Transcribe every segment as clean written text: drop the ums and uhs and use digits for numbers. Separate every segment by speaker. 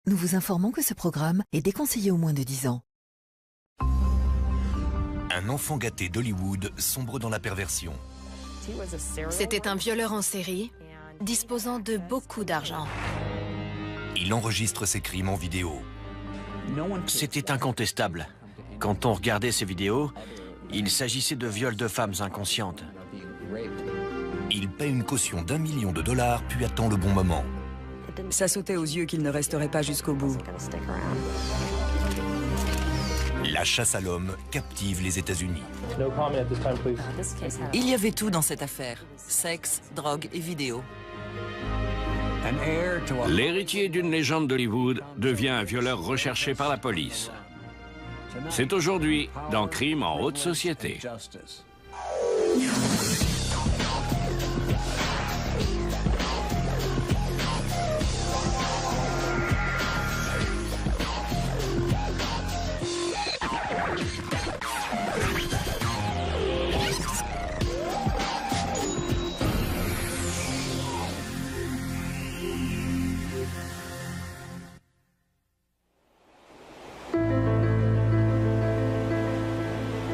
Speaker 1: Nous vous informons que ce programme est déconseillé aux moins de 10 ans.
Speaker 2: Un enfant gâté d'Hollywood sombre dans la perversion.
Speaker 3: C'était un violeur en série, disposant de beaucoup d'argent.
Speaker 2: Il enregistre ses crimes en vidéo.
Speaker 4: C'était incontestable. Quand on regardait ces vidéos, il s'agissait de viols de femmes inconscientes.
Speaker 2: Il paie une caution d'1 million de dollars puis attend le bon moment.
Speaker 5: Ça sautait aux yeux qu'il ne resterait pas jusqu'au bout.
Speaker 2: La chasse à l'homme captive les États-Unis.
Speaker 5: Il y avait tout dans cette affaire. Sexe, drogue et vidéo.
Speaker 6: L'héritier d'une légende d'Hollywood devient un violeur recherché par la police. C'est aujourd'hui dans Crime en haute société.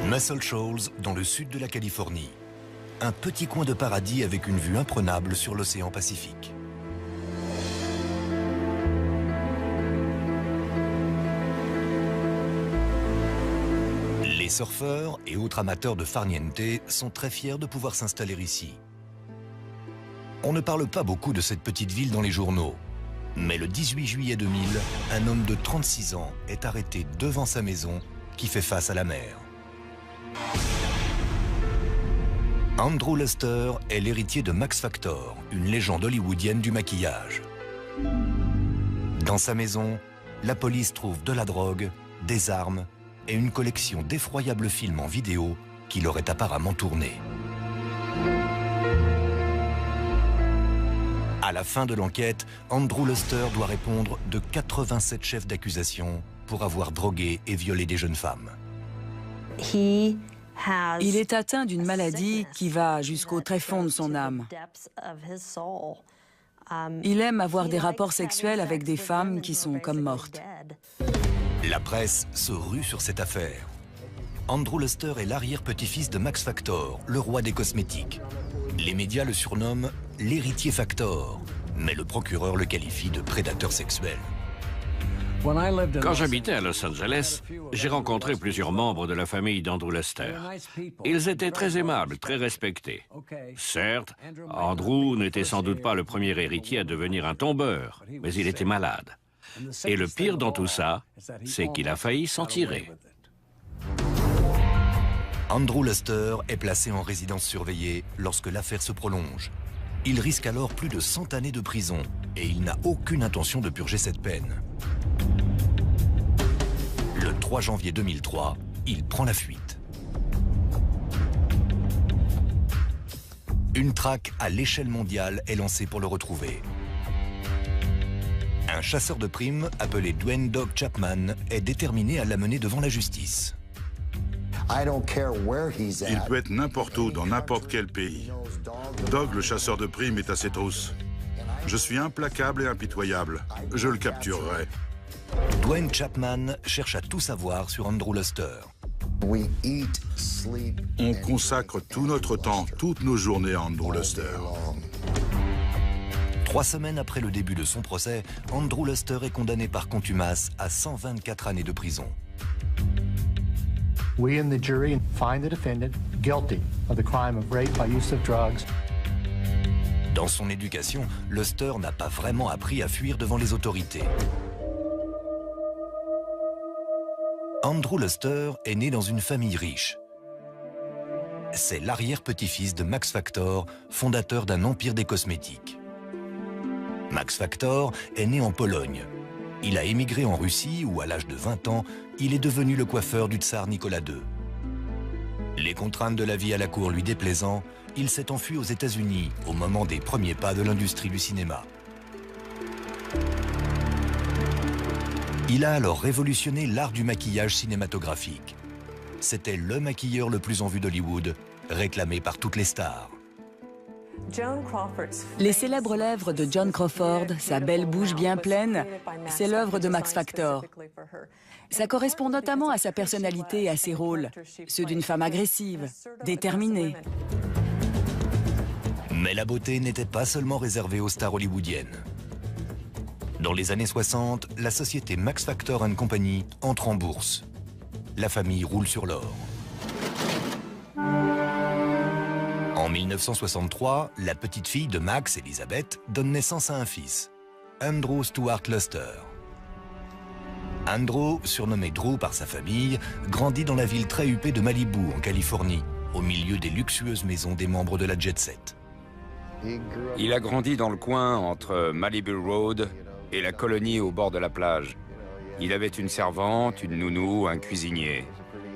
Speaker 2: Muscle Shoals, dans le sud de la Californie. Un petit coin de paradis avec une vue imprenable sur l'océan Pacifique. Les surfeurs et autres amateurs de farniente sont très fiers de pouvoir s'installer ici. On ne parle pas beaucoup de cette petite ville dans les journaux. Mais le 18 juillet 2000, un homme de 36 ans est arrêté devant sa maison qui fait face à la mer. Andrew Lester est l'héritier de Max Factor, une légende hollywoodienne du maquillage. Dans sa maison, la police trouve de la drogue, des armes et une collection d'effroyables films en vidéo qu'il aurait apparemment tournés. À la fin de l'enquête, Andrew Lester doit répondre de 87 chefs d'accusation pour avoir drogué et violé des jeunes femmes.
Speaker 5: Il est atteint d'une maladie qui va jusqu'au tréfonds de son âme. Il aime avoir des rapports sexuels avec des femmes qui sont comme mortes.
Speaker 2: La presse se rue sur cette affaire. Andrew Lester est l'arrière-petit-fils de Max Factor, le roi des cosmétiques. Les médias le surnomment l'héritier Factor, mais le procureur le qualifie de prédateur sexuel.
Speaker 6: Quand j'habitais à Los Angeles, j'ai rencontré plusieurs membres de la famille d'Andrew Lester. Ils étaient très aimables, très respectés. Certes, Andrew n'était sans doute pas le premier héritier à devenir un tombeur, mais il était malade. Et le pire dans tout ça, c'est qu'il a failli s'en tirer.
Speaker 2: Andrew Lester est placé en résidence surveillée lorsque l'affaire se prolonge. Il risque alors plus de 100 années de prison et il n'a aucune intention de purger cette peine. Le 3 janvier 2003, il prend la fuite. Une traque à l'échelle mondiale est lancée pour le retrouver. Un chasseur de primes appelé Dwayne Dog Chapman est déterminé à l'amener devant la justice.
Speaker 7: Il peut être n'importe où, dans n'importe quel pays. Dog, le chasseur de primes, est à ses trousses. Je suis implacable et impitoyable. Je le capturerai.
Speaker 2: Dwayne Chapman cherche à tout savoir sur Andrew Lester.
Speaker 7: On consacre tout notre temps, toutes nos journées à Andrew Lester.
Speaker 2: 3 semaines après le début de son procès, Andrew Lester est condamné par contumace à 124 années de prison.
Speaker 8: We in the jury find the defendant guilty of the crime of rape by use of drugs.
Speaker 2: Dans son éducation, Lester n'a pas vraiment appris à fuir devant les autorités. Andrew Lester est né dans une famille riche. C'est l'arrière-petit-fils de Max Factor, fondateur d'un empire des cosmétiques. Max Factor est né en Pologne. Il a émigré en Russie où, à l'âge de 20 ans, il est devenu le coiffeur du tsar Nicolas II. Les contraintes de la vie à la cour lui déplaisant, il s'est enfui aux États-Unis au moment des premiers pas de l'industrie du cinéma. Il a alors révolutionné l'art du maquillage cinématographique. C'était le maquilleur le plus en vue d'Hollywood, réclamé par toutes les stars.
Speaker 5: Les célèbres lèvres de Joan Crawford, sa belle bouche bien pleine, c'est l'œuvre de Max Factor. Ça correspond notamment à sa personnalité et à ses rôles, ceux d'une femme agressive, déterminée.
Speaker 2: Mais la beauté n'était pas seulement réservée aux stars hollywoodiennes. Dans les années 60, la société Max Factor & Company entre en bourse. La famille roule sur l'or. En 1963, la petite fille de Max, Elizabeth, donne naissance à un fils, Andrew Stuart Luster. Andrew, surnommé Drew par sa famille, grandit dans la ville très huppée de Malibu, en Californie, au milieu des luxueuses maisons des membres de la jet set.
Speaker 9: Il a grandi dans le coin entre Malibu Road et la colonie au bord de la plage. Il avait une servante, une nounou, un cuisinier.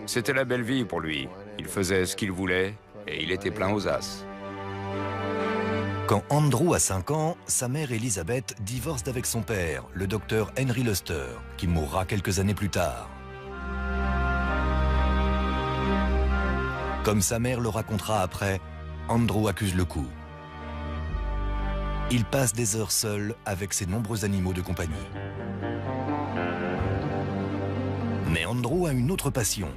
Speaker 9: C'était la belle vie pour lui. Il faisait ce qu'il voulait et il était plein aux as.
Speaker 2: Quand Andrew a 5 ans, sa mère Elizabeth divorce d'avec son père, le docteur Henry Luster, qui mourra quelques années plus tard. Comme sa mère le racontera après, Andrew accuse le coup. Il passe des heures seul avec ses nombreux animaux de compagnie. Mais Andrew a une autre passion.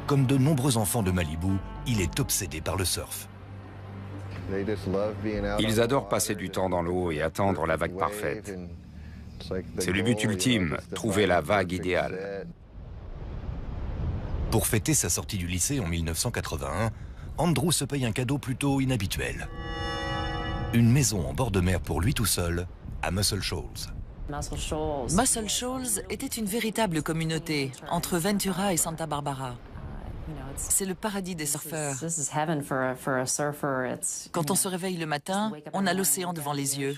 Speaker 2: Comme de nombreux enfants de Malibu, il est obsédé par le surf.
Speaker 9: Ils adorent passer du temps dans l'eau et attendre la vague parfaite. C'est le but ultime, trouver la vague idéale.
Speaker 2: Pour fêter sa sortie du lycée en 1981, Andrew se paye un cadeau plutôt inhabituel. Une maison en bord de mer pour lui tout seul, à Muscle Shoals.
Speaker 1: Muscle Shoals était une véritable communauté entre Ventura et Santa Barbara. C'est le paradis des surfeurs. Quand on se réveille le matin, on a l'océan devant les yeux.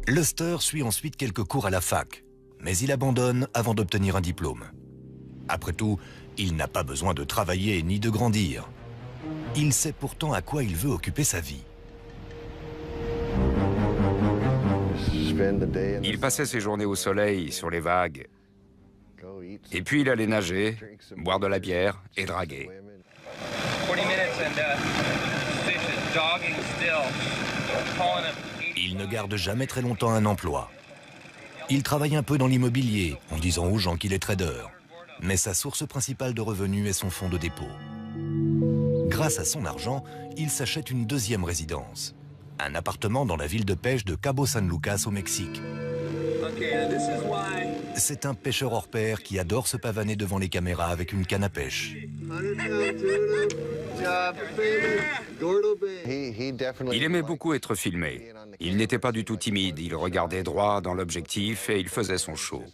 Speaker 2: Luster suit ensuite quelques cours à la fac, mais il abandonne avant d'obtenir un diplôme. Après tout, il n'a pas besoin de travailler ni de grandir. Il sait pourtant à quoi il veut occuper sa vie.
Speaker 9: Il passait ses journées au soleil, sur les vagues. Et puis il allait nager, boire de la bière et draguer.
Speaker 2: Il ne garde jamais très longtemps un emploi. Il travaille un peu dans l'immobilier, en disant aux gens qu'il est trader. Mais sa source principale de revenus est son fonds de dépôt. Grâce à son argent, il s'achète une deuxième résidence. Un appartement dans la ville de pêche de Cabo San Lucas au Mexique. C'est un pêcheur hors pair qui adore se pavaner devant les caméras avec une canne à pêche.
Speaker 9: Il aimait beaucoup être filmé. Il n'était pas du tout timide, il regardait droit dans l'objectif et il faisait son show.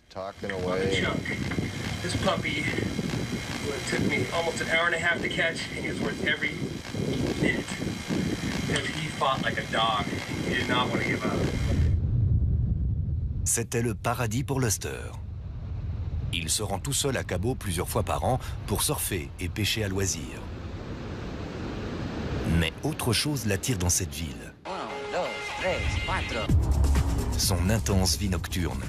Speaker 2: C'était le paradis pour Luster. Il se rend tout seul à Cabo plusieurs fois par an pour surfer et pêcher à loisir. Mais autre chose l'attire dans cette ville. Son intense vie nocturne.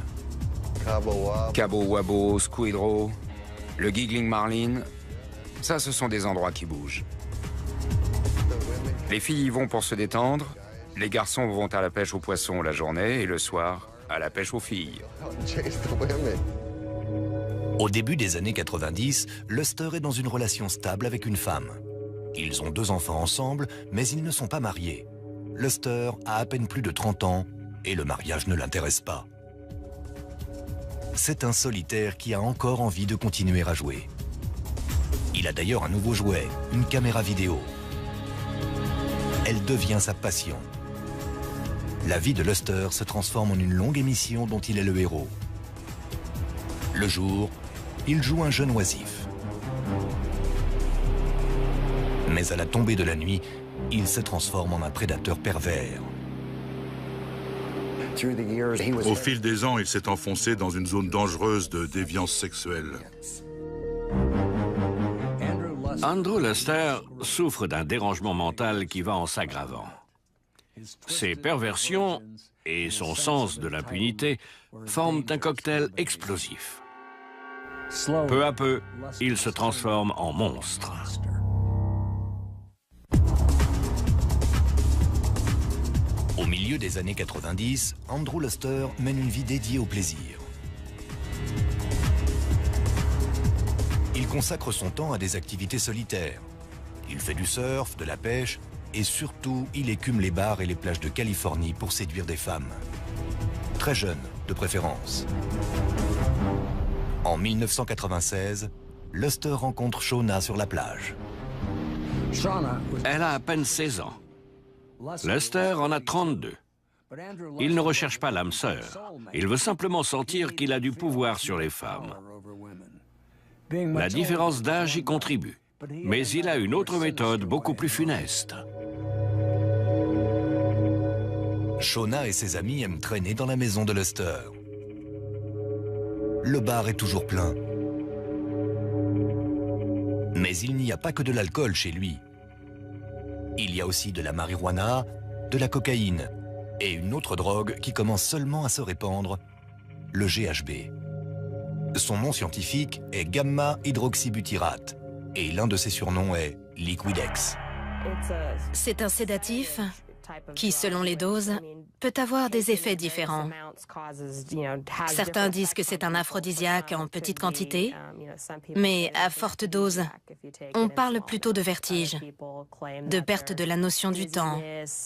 Speaker 9: Cabo Wabo, Squid Row, le Giggling Marlin, ça ce sont des endroits qui bougent. Les filles y vont pour se détendre, les garçons vont à la pêche aux poissons la journée et le soir à la pêche aux filles.
Speaker 2: Au début des années 90, Luster est dans une relation stable avec une femme. Ils ont 2 enfants ensemble, mais ils ne sont pas mariés. Luster a à peine plus de 30 ans et le mariage ne l'intéresse pas. C'est un solitaire qui a encore envie de continuer à jouer. Il a d'ailleurs un nouveau jouet, une caméra vidéo. Elle devient sa passion. La vie de Luster se transforme en une longue émission dont il est le héros. Le jour, il joue un jeune oisif. Mais à la tombée de la nuit, il se transforme en un prédateur pervers.
Speaker 7: Au fil des ans, il s'est enfoncé dans une zone dangereuse de déviance sexuelle.
Speaker 6: Andrew Luster souffre d'un dérangement mental qui va en s'aggravant. Ses perversions et son sens de l'impunité forment un cocktail explosif. Peu à peu, il se transforme en monstre.
Speaker 2: milieu des années 90, Andrew Luster mène une vie dédiée au plaisir. Il consacre son temps à des activités solitaires. Il fait du surf, de la pêche et surtout, il écume les bars et les plages de Californie pour séduire des femmes. Très jeunes, de préférence. En 1996, Luster rencontre Shauna sur la plage.
Speaker 6: Elle a à peine 16 ans. Luster en a 32. Il ne recherche pas l'âme sœur. Il veut simplement sentir qu'il a du pouvoir sur les femmes. La différence d'âge y contribue. Mais il a une autre méthode beaucoup plus funeste.
Speaker 2: Shauna et ses amis aiment traîner dans la maison de Luster. Le bar est toujours plein. Mais il n'y a pas que de l'alcool chez lui. Il y a aussi de la marijuana, de la cocaïne et une autre drogue qui commence seulement à se répandre, le GHB. Son nom scientifique est gamma-hydroxybutyrate et l'un de ses surnoms est Liquidex.
Speaker 3: C'est un sédatif qui, selon les doses, peut avoir des effets différents. Certains disent que c'est un aphrodisiaque en petite quantité, mais à forte dose, on parle plutôt de vertige, de perte de la notion du temps.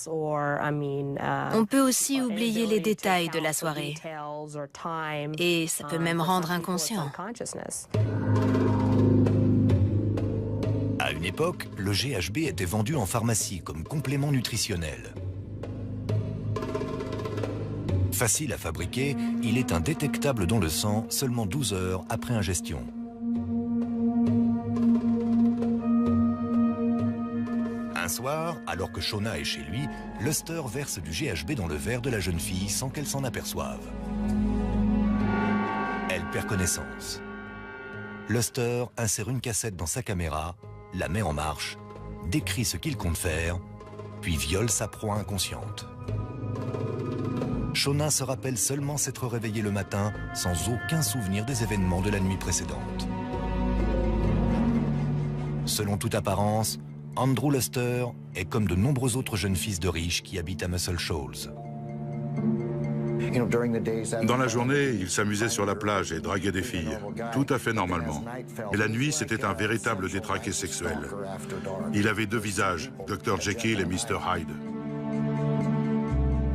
Speaker 3: On peut aussi oublier les détails de la soirée, et ça peut même rendre inconscient.
Speaker 2: À une époque, le GHB était vendu en pharmacie comme complément nutritionnel. Facile à fabriquer, il est indétectable dans le sang seulement 12 heures après ingestion. Un soir, alors que Shauna est chez lui, Luster verse du GHB dans le verre de la jeune fille sans qu'elle s'en aperçoive. Elle perd connaissance. Luster insère une cassette dans sa caméra, la met en marche, décrit ce qu'il compte faire, puis viole sa proie inconsciente. Shauna se rappelle seulement s'être réveillée le matin sans aucun souvenir des événements de la nuit précédente. Selon toute apparence, Andrew Luster est comme de nombreux autres jeunes fils de riches qui habitent à Muscle Shoals.
Speaker 7: Dans la journée, il s'amusait sur la plage et draguait des filles, tout à fait normalement. Et la nuit, c'était un véritable détraqué sexuel. Il avait deux visages, Dr. Jekyll et Mr. Hyde.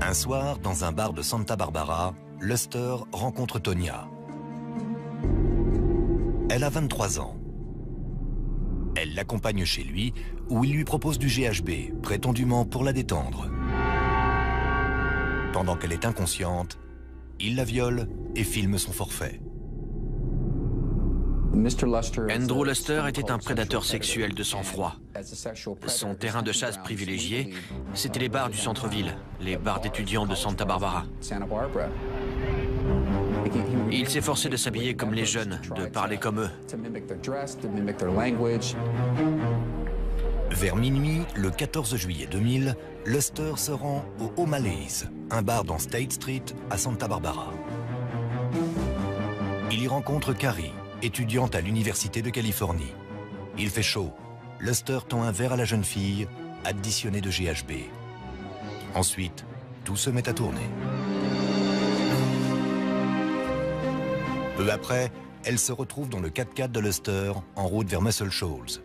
Speaker 2: Un soir, dans un bar de Santa Barbara, Luster rencontre Tonya. Elle a 23 ans. Elle l'accompagne chez lui, où il lui propose du GHB, prétendument pour la détendre. Pendant qu'elle est inconsciente, il la viole et filme son forfait.
Speaker 4: Andrew Luster était un prédateur sexuel de sang-froid. Son terrain de chasse privilégié, c'était les bars du centre-ville, les bars d'étudiants de Santa Barbara. Il s'efforçait de s'habiller comme les jeunes, de parler comme eux.
Speaker 2: Vers minuit, le 14 juillet 2000, Luster se rend au O'Malley's, un bar dans State Street à Santa Barbara. Il y rencontre Carrie, étudiante à l'Université de Californie. Il fait chaud. Luster tend un verre à la jeune fille, additionné de GHB. Ensuite, tout se met à tourner. Peu après, elle se retrouve dans le 4x4 de Luster, en route vers Muscle Shoals.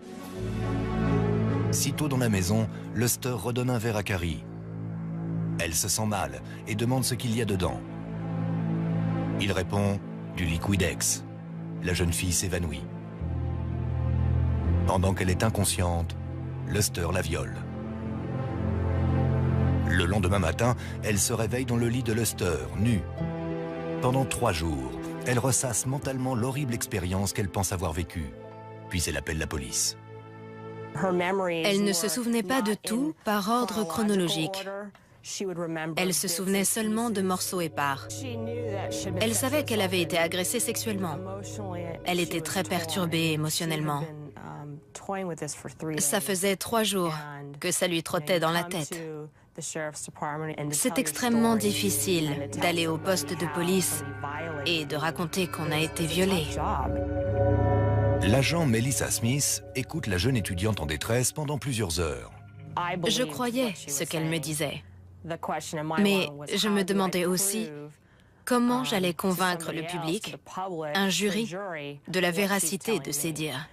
Speaker 2: Sitôt dans la maison, Luster redonne un verre à Carrie. Elle se sent mal et demande ce qu'il y a dedans. Il répond « du Liquidex ». La jeune fille s'évanouit. Pendant qu'elle est inconsciente, Luster la viole. Le lendemain matin, elle se réveille dans le lit de Luster, nue. Pendant 3 jours, elle ressasse mentalement l'horrible expérience qu'elle pense avoir vécue. Puis elle appelle la police.
Speaker 3: Elle ne se souvenait pas de tout par ordre chronologique. Elle se souvenait seulement de morceaux épars. Elle savait qu'elle avait été agressée sexuellement. Elle était très perturbée émotionnellement. Ça faisait 3 jours que ça lui trottait dans la tête. C'est extrêmement difficile d'aller au poste de police et de raconter qu'on a été violé.
Speaker 2: L'agent Melissa Smith écoute la jeune étudiante en détresse pendant plusieurs heures.
Speaker 3: Je croyais ce qu'elle me disait. Mais je me demandais aussi comment j'allais convaincre le public, un jury, de la véracité de ces dires.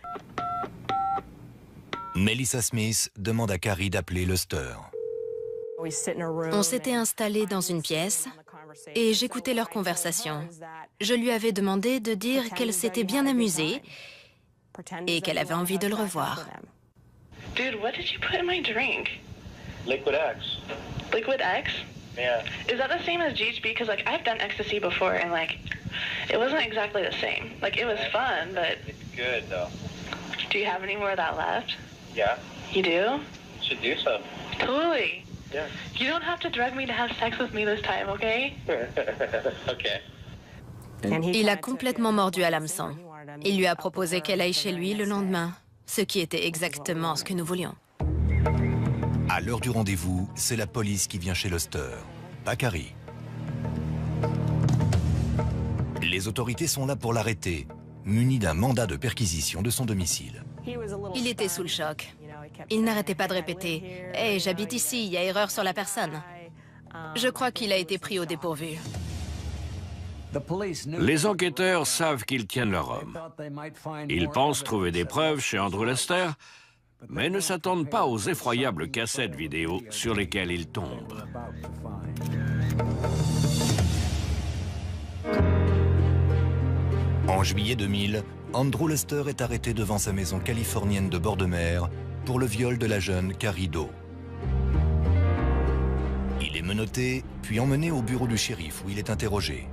Speaker 2: Melissa Smith demande à Carrie d'appeler Luster.
Speaker 3: On s'était installés dans une pièce et j'écoutais leur conversation. Je lui avais demandé de dire qu'elle s'était bien amusée et qu'elle avait envie de le revoir.
Speaker 10: Dude, what did you put in my drink?
Speaker 11: Liquid X.
Speaker 10: Liquid X?
Speaker 11: Yeah.
Speaker 10: Is that the same as GHB? Because like I've done ecstasy before and like it wasn't exactly the same. Like it was fun, but
Speaker 11: It's good though.
Speaker 10: do you have any more of that left?
Speaker 11: Yeah.
Speaker 10: You do?
Speaker 11: Should do so.
Speaker 10: Totally.
Speaker 11: Yeah.
Speaker 10: You don't have to drug me to have sex with me this time, okay?
Speaker 11: Okay.
Speaker 3: Il a complètement mordu à l'hameçon. Il lui a proposé qu'elle aille chez lui le lendemain, ce qui était exactement ce que nous voulions.
Speaker 2: À l'heure du rendez-vous, c'est la police qui vient chez Luster, pas Carrie. Les autorités sont là pour l'arrêter, muni d'un mandat de perquisition de son domicile.
Speaker 3: Il était sous le choc. Il n'arrêtait pas de répéter « Hey, j'habite ici, il y a erreur sur la personne ». Je crois qu'il a été pris au dépourvu.
Speaker 6: Les enquêteurs savent qu'ils tiennent leur homme. Ils pensent trouver des preuves chez Andrew Luster, mais ne s'attendent pas aux effroyables cassettes vidéo sur lesquelles ils tombent.
Speaker 2: En juillet 2000, Andrew Luster est arrêté devant sa maison californienne de bord de mer pour le viol de la jeune Carrie Doe. Il est menotté, puis emmené au bureau du shérif où il est interrogé.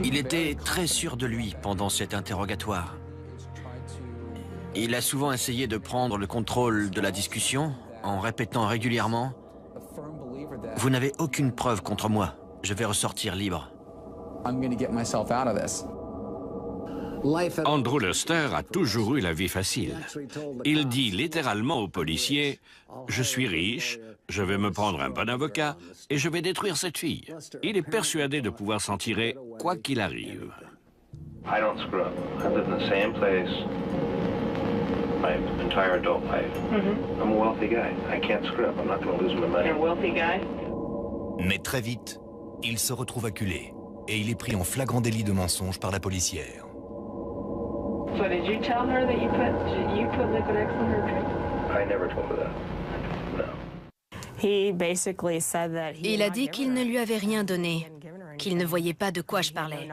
Speaker 4: Il était très sûr de lui pendant cet interrogatoire. Il a souvent essayé de prendre le contrôle de la discussion en répétant régulièrement « Vous n'avez aucune preuve contre moi, je vais ressortir libre ».
Speaker 6: Andrew Luster a toujours eu la vie facile. Il dit littéralement aux policiers « Je suis riche, je vais me prendre un bon avocat et je vais détruire cette fille ». Il est persuadé de pouvoir s'en tirer quoi qu'il arrive.
Speaker 11: I don't screw up. I've lived in the same place my entire adult life. I'm a wealthy guy. I can't screw up. I'm not going to lose my money.
Speaker 10: You're a wealthy guy?
Speaker 2: Mais très vite, il se retrouve acculé et il est pris en flagrant délit de mensonge par la policière.
Speaker 10: So did you tell her that you put liquid X in her drink?
Speaker 11: I never told her that. No.
Speaker 3: Il a dit qu'il ne lui avait rien donné, qu'il ne voyait pas de quoi je parlais.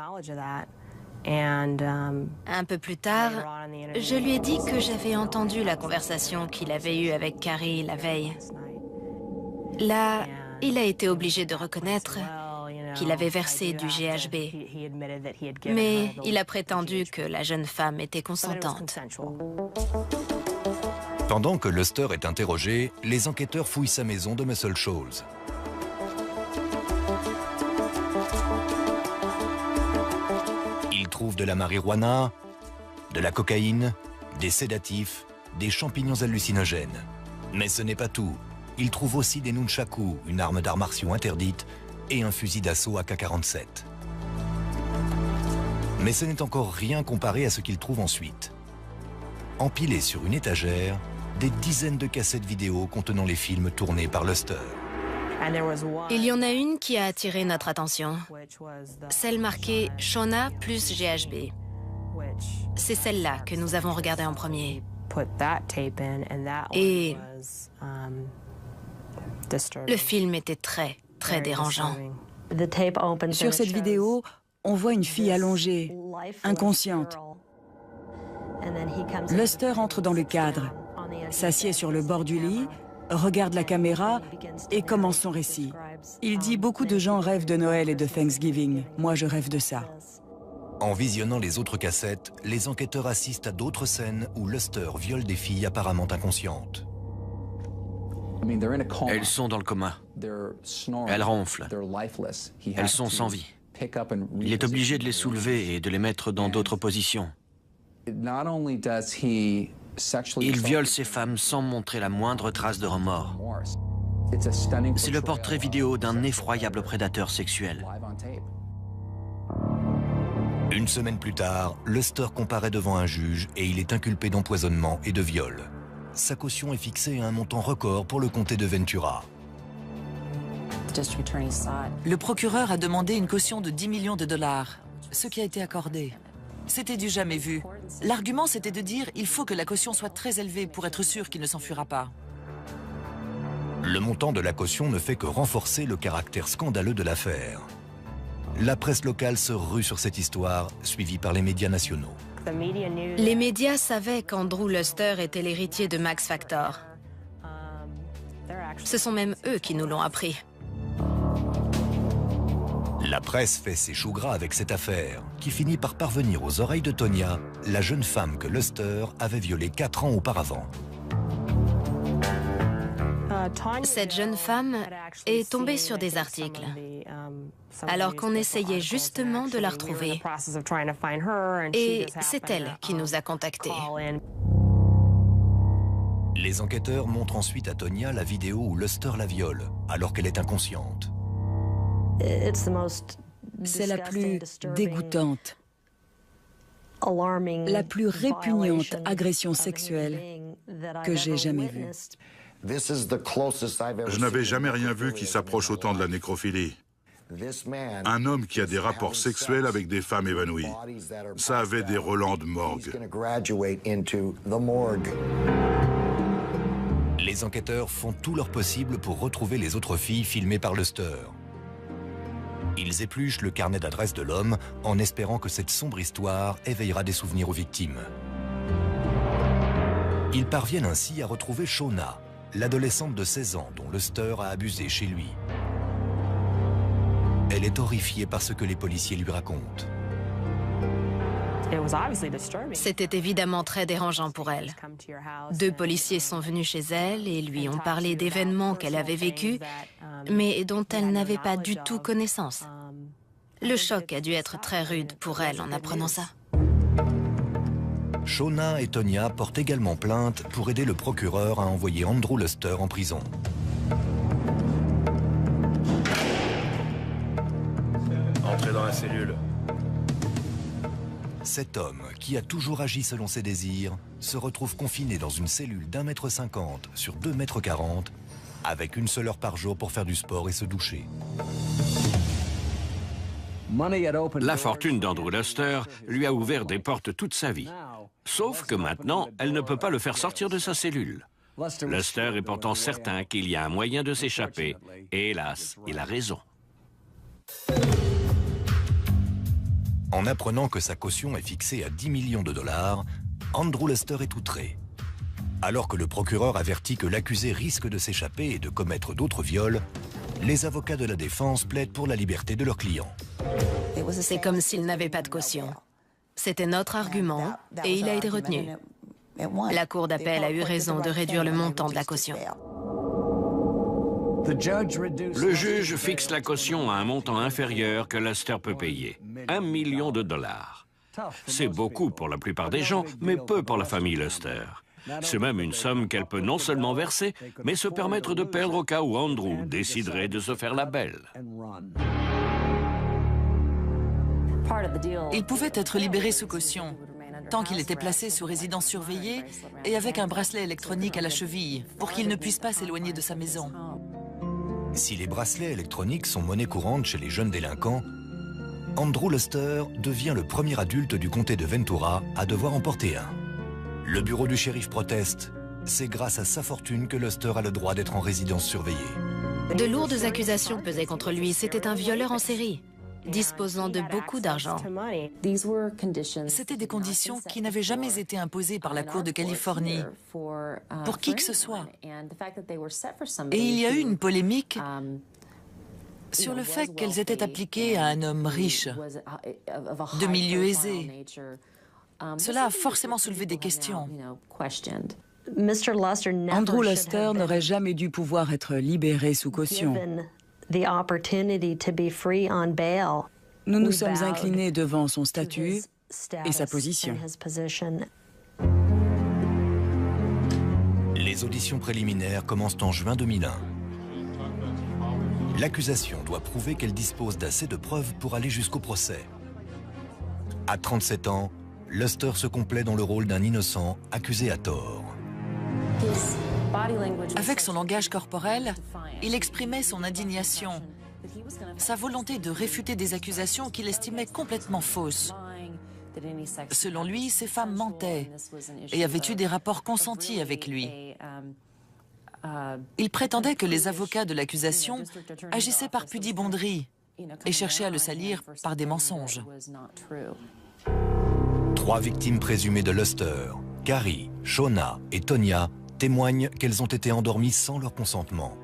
Speaker 3: Un peu plus tard, je lui ai dit que j'avais entendu la conversation qu'il avait eue avec Carrie la veille. Là, il a été obligé de reconnaître qu'il avait versé du GHB. Mais il a prétendu que la jeune femme était consentante.
Speaker 2: Pendant que Luster est interrogé, les enquêteurs fouillent sa maison de Muscle Shoals. Ils trouvent de la marijuana, de la cocaïne, des sédatifs, des champignons hallucinogènes. Mais ce n'est pas tout. Ils trouvent aussi des nunchakus, une arme d'arts martiaux interdite, et un fusil d'assaut AK-47. Mais ce n'est encore rien comparé à ce qu'ils trouvent ensuite. Empilés sur une étagère, des dizaines de cassettes vidéo contenant les films tournés par Luster.
Speaker 3: Il y en a une qui a attiré notre attention, celle marquée « Shauna plus GHB ». C'est celle-là que nous avons regardée en premier. Et le film était très, très dérangeant.
Speaker 5: Sur cette vidéo, on voit une fille allongée, inconsciente. Luster entre dans le cadre, s'assied sur le bord du lit, regarde la caméra et commence son récit. Il dit « Beaucoup de gens rêvent de Noël et de Thanksgiving. Moi, je rêve de ça. »
Speaker 2: En visionnant les autres cassettes, les enquêteurs assistent à d'autres scènes où Luster viole des filles apparemment inconscientes.
Speaker 4: Elles sont dans le coma. Elles ronflent. Elles sont sans vie. Il est obligé de les soulever et de les mettre dans d'autres positions. Il viole ces femmes sans montrer la moindre trace de remords. C'est le portrait vidéo d'un effroyable prédateur sexuel.
Speaker 2: Une semaine plus tard, Luster comparaît devant un juge et il est inculpé d'empoisonnement et de viol. sa caution est fixée à un montant record pour le comté de Ventura.
Speaker 1: Le procureur a demandé une caution de 10 millions de dollars, ce qui a été accordé. C'était du jamais vu. L'argument, c'était de dire il faut que la caution soit très élevée pour être sûr qu'il ne s'enfuira pas.
Speaker 2: Le montant de la caution ne fait que renforcer le caractère scandaleux de l'affaire. La presse locale se rue sur cette histoire, suivie par les médias nationaux.
Speaker 3: Les médias savaient qu'Andrew Luster était l'héritier de Max Factor. Ce sont même eux qui nous l'ont appris.
Speaker 2: La presse fait ses choux gras avec cette affaire, qui finit par parvenir aux oreilles de Tonya, la jeune femme que Luster avait violée 4 ans auparavant.
Speaker 3: Cette jeune femme est tombée sur des articles, alors qu'on essayait justement de la retrouver. Et c'est elle qui nous a contactés.
Speaker 2: Les enquêteurs montrent ensuite à Tonya la vidéo où Luster la viole, alors qu'elle est inconsciente.
Speaker 5: C'est la plus dégoûtante, la plus répugnante agression sexuelle que j'ai jamais vue.
Speaker 7: Je n'avais jamais rien vu qui s'approche autant de la nécrophilie. Un homme qui a des rapports sexuels avec des femmes évanouies. Ça avait des relents de morgue.
Speaker 2: Les enquêteurs font tout leur possible pour retrouver les autres filles filmées par Luster. Ils épluchent le carnet d'adresses de l'homme en espérant que cette sombre histoire éveillera des souvenirs aux victimes. Ils parviennent ainsi à retrouver Shauna, l'adolescente de 16 ans dont Luster a abusé chez lui. Elle est horrifiée par ce que les policiers lui racontent.
Speaker 3: C'était évidemment très dérangeant pour elle. 2 policiers sont venus chez elle et lui ont parlé d'événements qu'elle avait vécus, mais dont elle n'avait pas du tout connaissance. Le choc a dû être très rude pour elle en apprenant ça.
Speaker 2: Shauna et Tonya portent également plainte pour aider le procureur à envoyer Andrew Luster en prison.
Speaker 12: Entrez dans la cellule.
Speaker 2: Cet homme, qui a toujours agi selon ses désirs, se retrouve confiné dans une cellule d'1,50 m sur 2,40 m, avec une seule heure par jour pour faire du sport et se doucher.
Speaker 6: La fortune d'Andrew Luster lui a ouvert des portes toute sa vie. Sauf que maintenant, elle ne peut pas le faire sortir de sa cellule. Luster est pourtant certain qu'il y a un moyen de s'échapper, et hélas, il a raison.
Speaker 2: En apprenant que sa caution est fixée à 10 millions de dollars, Andrew Luster est outré. Alors que le procureur avertit que l'accusé risque de s'échapper et de commettre d'autres viols, les avocats de la défense plaident pour la liberté de leur client.
Speaker 3: C'est comme s'il n'avait pas de caution. C'était notre argument et il a été retenu. La cour d'appel a eu raison de réduire le montant de la caution.
Speaker 6: Le juge fixe la caution à un montant inférieur que Luster peut payer, 1 million de dollars. C'est beaucoup pour la plupart des gens, mais peu pour la famille Luster. C'est même une somme qu'elle peut non seulement verser, mais se permettre de perdre au cas où Andrew déciderait de se faire la belle.
Speaker 1: Il pouvait être libéré sous caution, tant qu'il était placé sous résidence surveillée et avec un bracelet électronique à la cheville, pour qu'il ne puisse pas s'éloigner de sa maison.
Speaker 2: Si les bracelets électroniques sont monnaie courante chez les jeunes délinquants, Andrew Luster devient le premier adulte du comté de Ventura à devoir en porter un. Le bureau du shérif proteste. C'est grâce à sa fortune que Luster a le droit d'être en résidence surveillée.
Speaker 3: De lourdes accusations pesaient contre lui. C'était un violeur en série, disposant de beaucoup d'argent.
Speaker 1: C'était des conditions qui n'avaient jamais été imposées par la Cour de Californie pour qui que ce soit. Et il y a eu une polémique sur le fait qu'elles étaient appliquées à un homme riche, de milieu aisé. Cela a forcément soulevé des questions.
Speaker 5: Andrew Luster n'aurait jamais dû pouvoir être libéré sous caution. Nous nous sommes inclinés devant son statut et sa position.
Speaker 2: Les auditions préliminaires commencent en juin 2001. L'accusation doit prouver qu'elle dispose d'assez de preuves pour aller jusqu'au procès. À 37 ans, Luster se complaît dans le rôle d'un innocent accusé à tort.
Speaker 1: Avec son langage corporel, il exprimait son indignation, sa volonté de réfuter des accusations qu'il estimait complètement fausses. Selon lui, ces femmes mentaient et avaient eu des rapports consentis avec lui. Il prétendait que les avocats de l'accusation agissaient par pudibonderie et cherchaient à le salir par des mensonges.
Speaker 2: 3 victimes présumées de Luster, Carrie, Shona et Tonya, témoignent qu'elles ont été endormies sans leur consentement.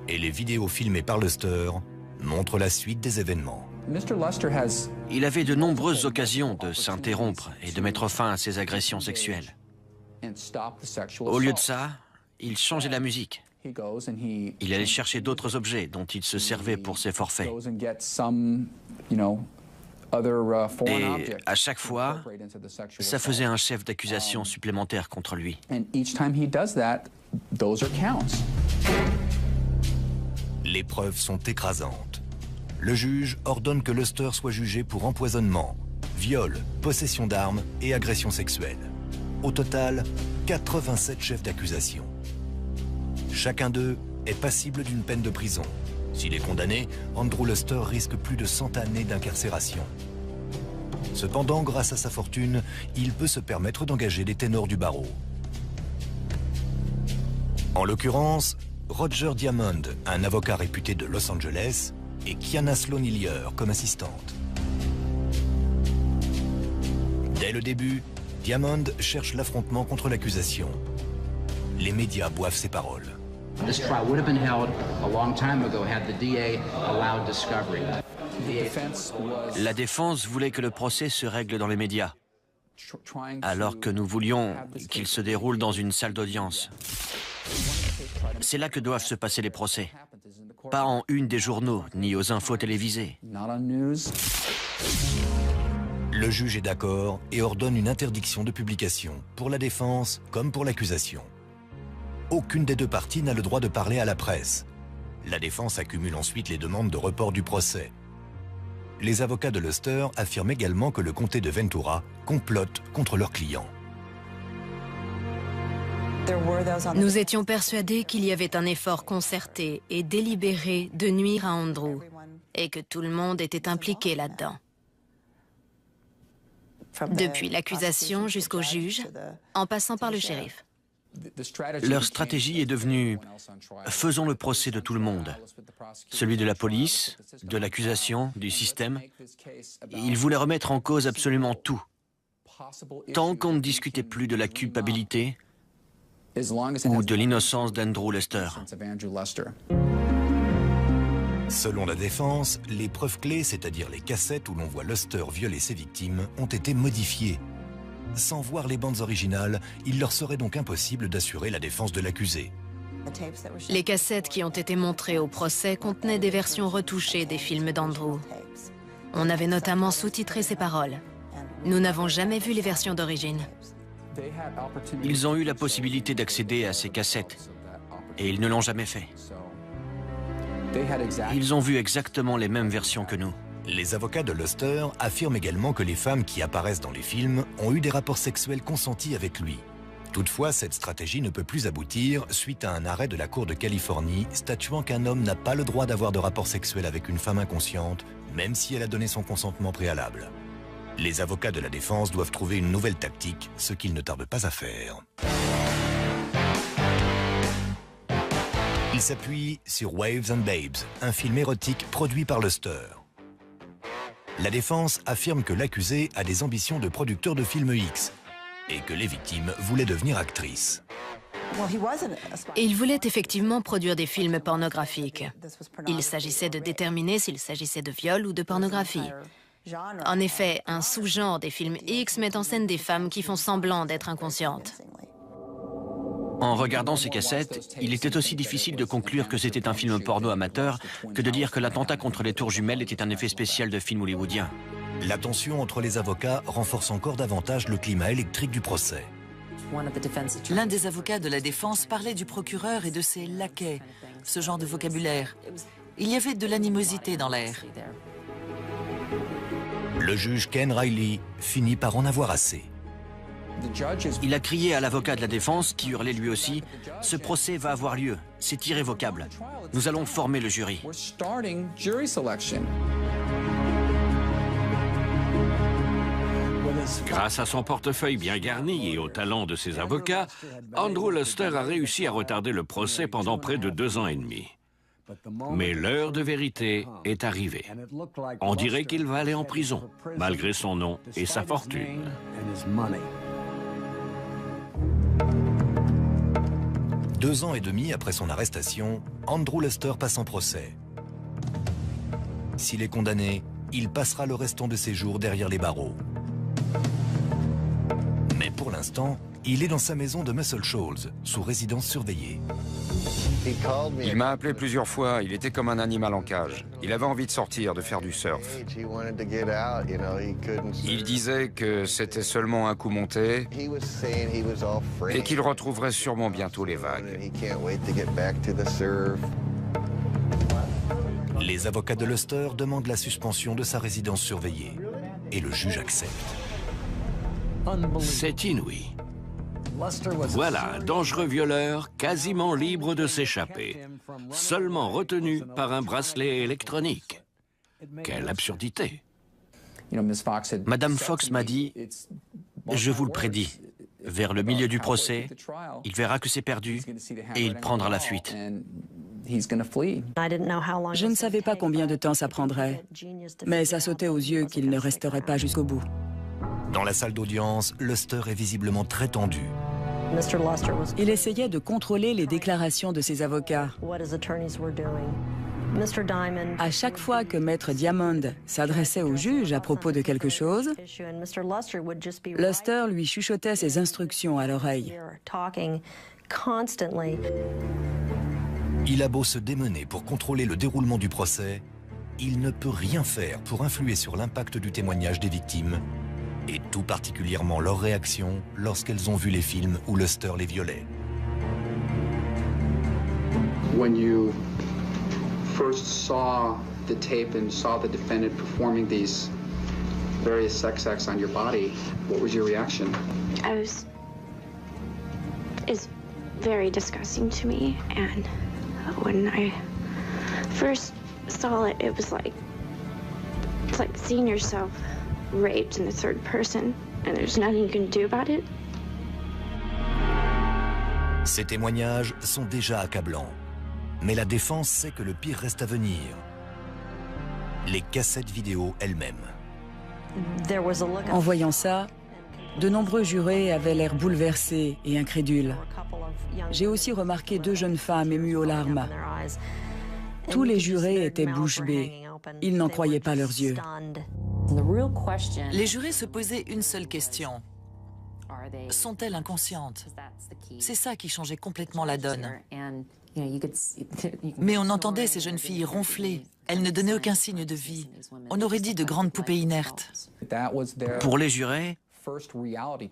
Speaker 2: Et les vidéos filmées par Luster montrent la suite des événements.
Speaker 4: Il avait de nombreuses occasions de s'interrompre et de mettre fin à ses agressions sexuelles. Au lieu de ça, il changeait la musique. Il allait chercher d'autres objets dont il se servait pour ses forfaits. Et à chaque fois, ça faisait un chef d'accusation supplémentaire contre lui.
Speaker 2: Les preuves sont écrasantes. Le juge ordonne que Luster soit jugé pour empoisonnement, viol, possession d'armes et agression sexuelle. Au total, 87 chefs d'accusation. Chacun d'eux est passible d'une peine de prison. S'il est condamné, Andrew Luster risque plus de 100 années d'incarcération. Cependant, grâce à sa fortune, il peut se permettre d'engager des ténors du barreau. En l'occurrence, Roger Diamond, un avocat réputé de Los Angeles, et Kiana Sloan-Hillier comme assistante. Dès le début, Diamond cherche l'affrontement contre l'accusation. Les médias boivent ses paroles.
Speaker 13: This trial would have been held a long time ago had the DA allowed discovery.
Speaker 4: La défense voulait que le procès se règle dans les médias, alors que nous voulions qu'il se déroule dans une salle d'audience. C'est là que doivent se passer les procès, pas en une des journaux, ni aux infos télévisées.
Speaker 2: Le juge est d'accord et ordonne une interdiction de publication, pour la défense comme pour l'accusation. Aucune des deux parties n'a le droit de parler à la presse. La défense accumule ensuite les demandes de report du procès. Les avocats de Luster affirment également que le comté de Ventura complote contre leurs clients.
Speaker 3: Nous étions persuadés qu'il y avait un effort concerté et délibéré de nuire à Andrew et que tout le monde était impliqué là-dedans. Depuis l'accusation jusqu'au juge, en passant par le shérif.
Speaker 4: Leur stratégie est devenue « faisons le procès de tout le monde ». Celui de la police, de l'accusation, du système. Ils voulaient remettre en cause absolument tout. Tant qu'on ne discutait plus de la culpabilité ou de l'innocence d'Andrew Luster.
Speaker 2: Selon la défense, les preuves clés, c'est-à-dire les cassettes où l'on voit Luster violer ses victimes, ont été modifiées. Sans voir les bandes originales, il leur serait donc impossible d'assurer la défense de l'accusé.
Speaker 3: Les cassettes qui ont été montrées au procès contenaient des versions retouchées des films d'Andrew. On avait notamment sous-titré ses paroles. Nous n'avons jamais vu les versions d'origine.
Speaker 4: Ils ont eu la possibilité d'accéder à ces cassettes, et ils ne l'ont jamais fait. Ils ont vu exactement les mêmes versions que nous.
Speaker 2: Les avocats de Luster affirment également que les femmes qui apparaissent dans les films ont eu des rapports sexuels consentis avec lui. Toutefois, cette stratégie ne peut plus aboutir suite à un arrêt de la Cour de Californie statuant qu'un homme n'a pas le droit d'avoir de rapports sexuels avec une femme inconsciente, même si elle a donné son consentement préalable. Les avocats de la défense doivent trouver une nouvelle tactique, ce qu'ils ne tardent pas à faire. Ils s'appuient sur Waves and Babes, un film érotique produit par Luster. La défense affirme que l'accusé a des ambitions de producteur de films X et que les victimes voulaient devenir actrices.
Speaker 3: Et il voulait effectivement produire des films pornographiques. Il s'agissait de déterminer s'il s'agissait de viol ou de pornographie. En effet, un sous-genre des films X met en scène des femmes qui font semblant d'être inconscientes.
Speaker 4: En regardant ces cassettes, il était aussi difficile de conclure que c'était un film porno amateur que de dire que l'attentat contre les tours jumelles était un effet spécial de film hollywoodien.
Speaker 2: La tension entre les avocats renforce encore davantage le climat électrique du procès.
Speaker 1: L'un des avocats de la défense parlait du procureur et de ses laquais, ce genre de vocabulaire. Il y avait de l'animosité dans l'air.
Speaker 2: Le juge Ken Riley finit par en avoir assez.
Speaker 4: Il a crié à l'avocat de la défense, qui hurlait lui aussi, « Ce procès va avoir lieu, c'est irrévocable. Nous allons former le jury. »
Speaker 6: Grâce à son portefeuille bien garni et au talent de ses avocats, Andrew Luster a réussi à retarder le procès pendant près de 2 ans et demi. Mais l'heure de vérité est arrivée. On dirait qu'il va aller en prison, malgré son nom et sa fortune.
Speaker 2: 2 ans et demi après son arrestation, Andrew Luster passe en procès. S'il est condamné, il passera le restant de ses jours derrière les barreaux. Mais pour l'instant, il est dans sa maison de Muscle Shoals, sous résidence surveillée.
Speaker 9: Il m'a appelé plusieurs fois, il était comme un animal en cage. Il avait envie de sortir, de faire du surf. Il disait que c'était seulement un coup monté et qu'il retrouverait sûrement bientôt les vagues.
Speaker 2: Les avocats de Luster demandent la suspension de sa résidence surveillée et le juge accepte.
Speaker 6: C'est inouï. Voilà un dangereux violeur quasiment libre de s'échapper, seulement retenu par un bracelet électronique. Quelle absurdité!
Speaker 4: Madame Fox m'a dit, « Je vous le prédis, vers le milieu du procès, il verra que c'est perdu et il prendra la fuite. »
Speaker 5: Je ne savais pas combien de temps ça prendrait, mais ça sautait aux yeux qu'il ne resterait pas jusqu'au bout.
Speaker 2: Dans la salle d'audience, Luster est visiblement très tendu.
Speaker 5: Il essayait de contrôler les déclarations de ses avocats. À chaque fois que Maître Diamond s'adressait au juge à propos de quelque chose, Luster lui chuchotait ses instructions à l'oreille.
Speaker 2: Il a beau se démener pour contrôler le déroulement du procès, il ne peut rien faire pour influer sur l'impact du témoignage des victimes, et tout particulièrement leur réaction lorsqu'elles ont vu les films où Luster les violait.
Speaker 14: When you first saw the tape and saw the defendant performing these various sex acts on your body, what was your reaction?
Speaker 15: It's very disgusting to me, and when I first saw it, it was like it's like seeing yourself raped in the third person, and there's nothing you can do about it.
Speaker 2: Ces témoignages sont déjà accablants, mais la défense sait que le pire reste à venir. Les cassettes vidéo elles-mêmes.
Speaker 5: En voyant ça, de nombreux jurés avaient l'air bouleversés et incrédules. J'ai aussi remarqué 2 jeunes femmes émues aux larmes. Tous les jurés étaient bouche bée. Ils n'en croyaient pas leurs yeux.
Speaker 1: Les jurés se posaient une seule question. Sont-elles inconscientes? C'est ça qui changeait complètement la donne. Mais on entendait ces jeunes filles ronfler. Elles ne donnaient aucun signe de vie. On aurait dit de grandes poupées inertes.
Speaker 4: Pour les jurés,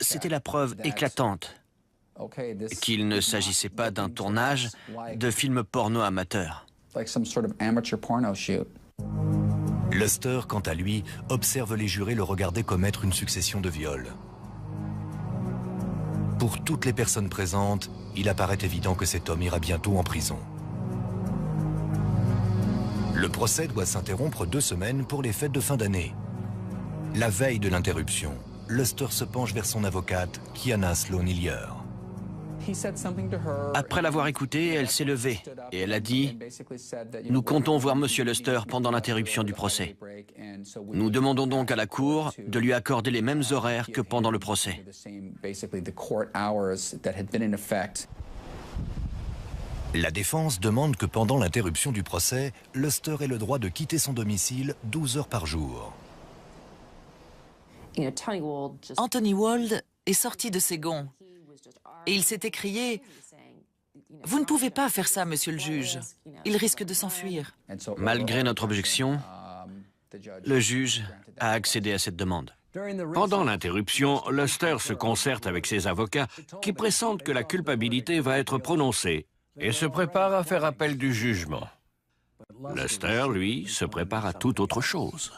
Speaker 4: c'était la preuve éclatante qu'il ne s'agissait pas d'un tournage de film porno amateur.
Speaker 2: Luster, quant à lui, observe les jurés le regarder commettre une succession de viols. Pour toutes les personnes présentes, il apparaît évident que cet homme ira bientôt en prison. Le procès doit s'interrompre 2 semaines pour les fêtes de fin d'année. La veille de l'interruption, Luster se penche vers son avocate, Kiana Sloan-Hillier.
Speaker 4: Après l'avoir écoutée, elle s'est levée et elle a dit « Nous comptons voir Monsieur Luster pendant l'interruption du procès. Nous demandons donc à la Cour de lui accorder les mêmes horaires que pendant le procès. »
Speaker 2: La défense demande que pendant l'interruption du procès, Luster ait le droit de quitter son domicile 12 heures par jour.
Speaker 1: Anthony Wald est sorti de ses gonds et il s'est écrié « Vous ne pouvez pas faire ça, monsieur le juge. Il risque de s'enfuir. »
Speaker 4: Malgré notre objection, le juge a accédé à cette demande.
Speaker 6: Pendant l'interruption, Luster se concerte avec ses avocats qui pressentent que la culpabilité va être prononcée et se prépare à faire appel du jugement. Luster, lui, se prépare à toute autre chose.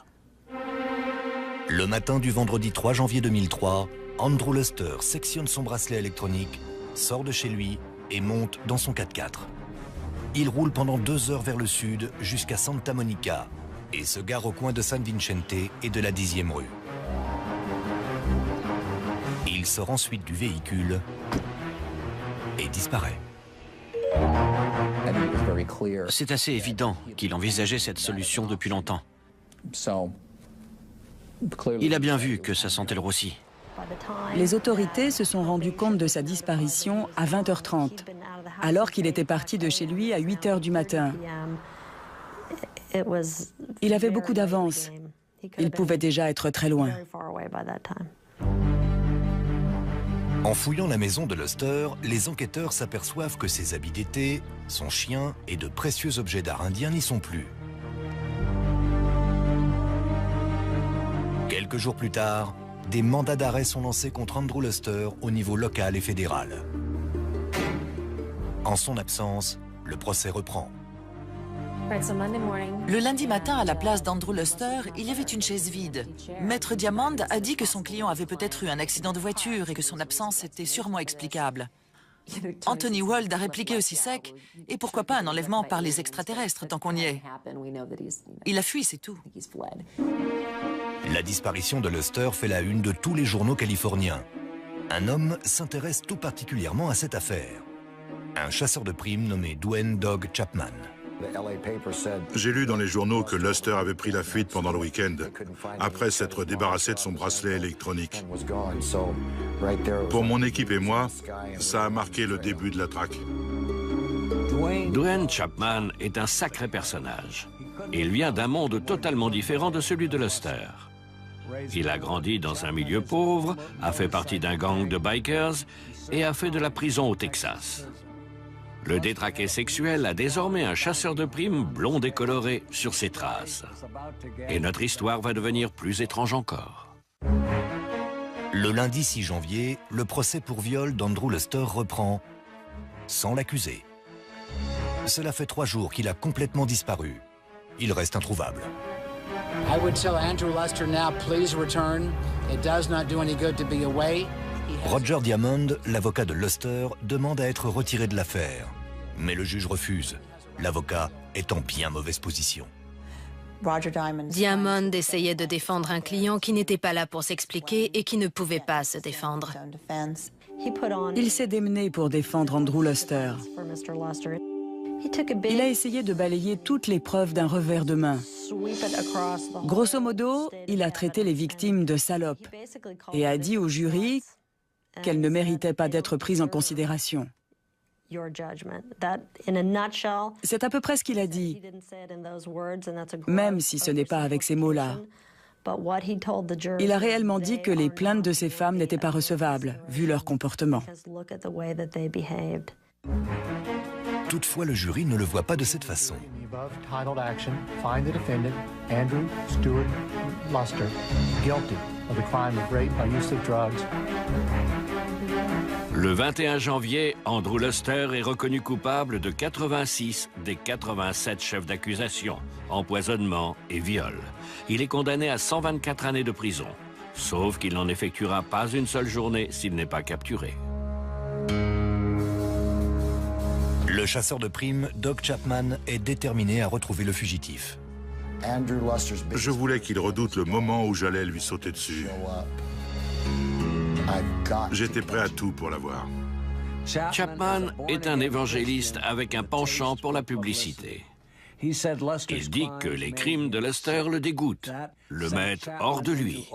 Speaker 2: Le matin du vendredi 3 janvier 2003, Andrew Luster sectionne son bracelet électronique, sort de chez lui et monte dans son 4x4. Il roule pendant 2 heures vers le sud jusqu'à Santa Monica et se gare au coin de San Vicente et de la 10e rue. Il sort ensuite du véhicule et disparaît.
Speaker 4: C'est assez évident qu'il envisageait cette solution depuis longtemps. Il a bien vu que ça sentait le roussi.
Speaker 5: Les autorités se sont rendues compte de sa disparition à 20h30, alors qu'il était parti de chez lui à 8h du matin. Il avait beaucoup d'avance. Il pouvait déjà être très loin.
Speaker 2: En fouillant la maison de Luster, les enquêteurs s'aperçoivent que ses habits d'été, son chien et de précieux objets d'art indien n'y sont plus. Quelques jours plus tard, des mandats d'arrêt sont lancés contre Andrew Luster au niveau local et fédéral. En son absence, le procès reprend.
Speaker 1: Le lundi matin, à la place d'Andrew Luster, il y avait une chaise vide. Maître Diamond a dit que son client avait peut-être eu un accident de voiture et que son absence était sûrement explicable. Anthony Wald a répliqué aussi sec, et pourquoi pas un enlèvement par les extraterrestres tant qu'on y est. Il a fui, c'est tout.
Speaker 2: La disparition de Luster fait la une de tous les journaux californiens. Un homme s'intéresse tout particulièrement à cette affaire. Un chasseur de primes nommé Dwayne Dog Chapman.
Speaker 7: J'ai lu dans les journaux que Luster avait pris la fuite pendant le week-end, après s'être débarrassé de son bracelet électronique. Pour mon équipe et moi, ça a marqué le début de la traque.
Speaker 6: Dwayne Chapman est un sacré personnage. Il vient d'un monde totalement différent de celui de Luster. Il a grandi dans un milieu pauvre, a fait partie d'un gang de bikers et a fait de la prison au Texas. Le détraqué sexuel a désormais un chasseur de primes blond et coloré sur ses traces. Et notre histoire va devenir plus étrange encore.
Speaker 2: Le lundi 6 janvier, le procès pour viol d'Andrew Luster reprend, sans l'accuser. Cela fait 3 jours qu'il a complètement disparu. Il reste introuvable.
Speaker 13: I would tell Andrew Luster now, please return. It does not do any good to be away.
Speaker 2: Roger Diamond, l'avocat de Luster, demande à être retiré de l'affaire. Mais le juge refuse. L'avocat est en bien mauvaise position.
Speaker 3: Diamond essayait de défendre un client qui n'était pas là pour s'expliquer et qui ne pouvait pas se défendre.
Speaker 5: Il s'est démené pour défendre Andrew Luster. Il a essayé de balayer toutes les preuves d'un revers de main. Grosso modo, il a traité les victimes de salopes et a dit au jury qu'elles ne méritaient pas d'être prises en considération. C'est à peu près ce qu'il a dit, même si ce n'est pas avec ces mots-là. Il a réellement dit que les plaintes de ces femmes n'étaient pas recevables, vu leur comportement.
Speaker 2: Toutefois, le jury ne le voit pas de cette façon.
Speaker 6: Le 21 janvier, Andrew Luster est reconnu coupable de 86 des 87 chefs d'accusation, empoisonnement et viol. Il est condamné à 124 années de prison, sauf qu'il n'en effectuera pas une seule journée s'il n'est pas capturé.
Speaker 2: Le chasseur de primes, Doc Chapman, est déterminé à retrouver le fugitif.
Speaker 7: Je voulais qu'il redoute le moment où j'allais lui sauter dessus. J'étais prêt à tout pour l'avoir.
Speaker 6: Chapman est un évangéliste avec un penchant pour la publicité. Il dit que les crimes de Luster le dégoûtent, le mettent hors de lui.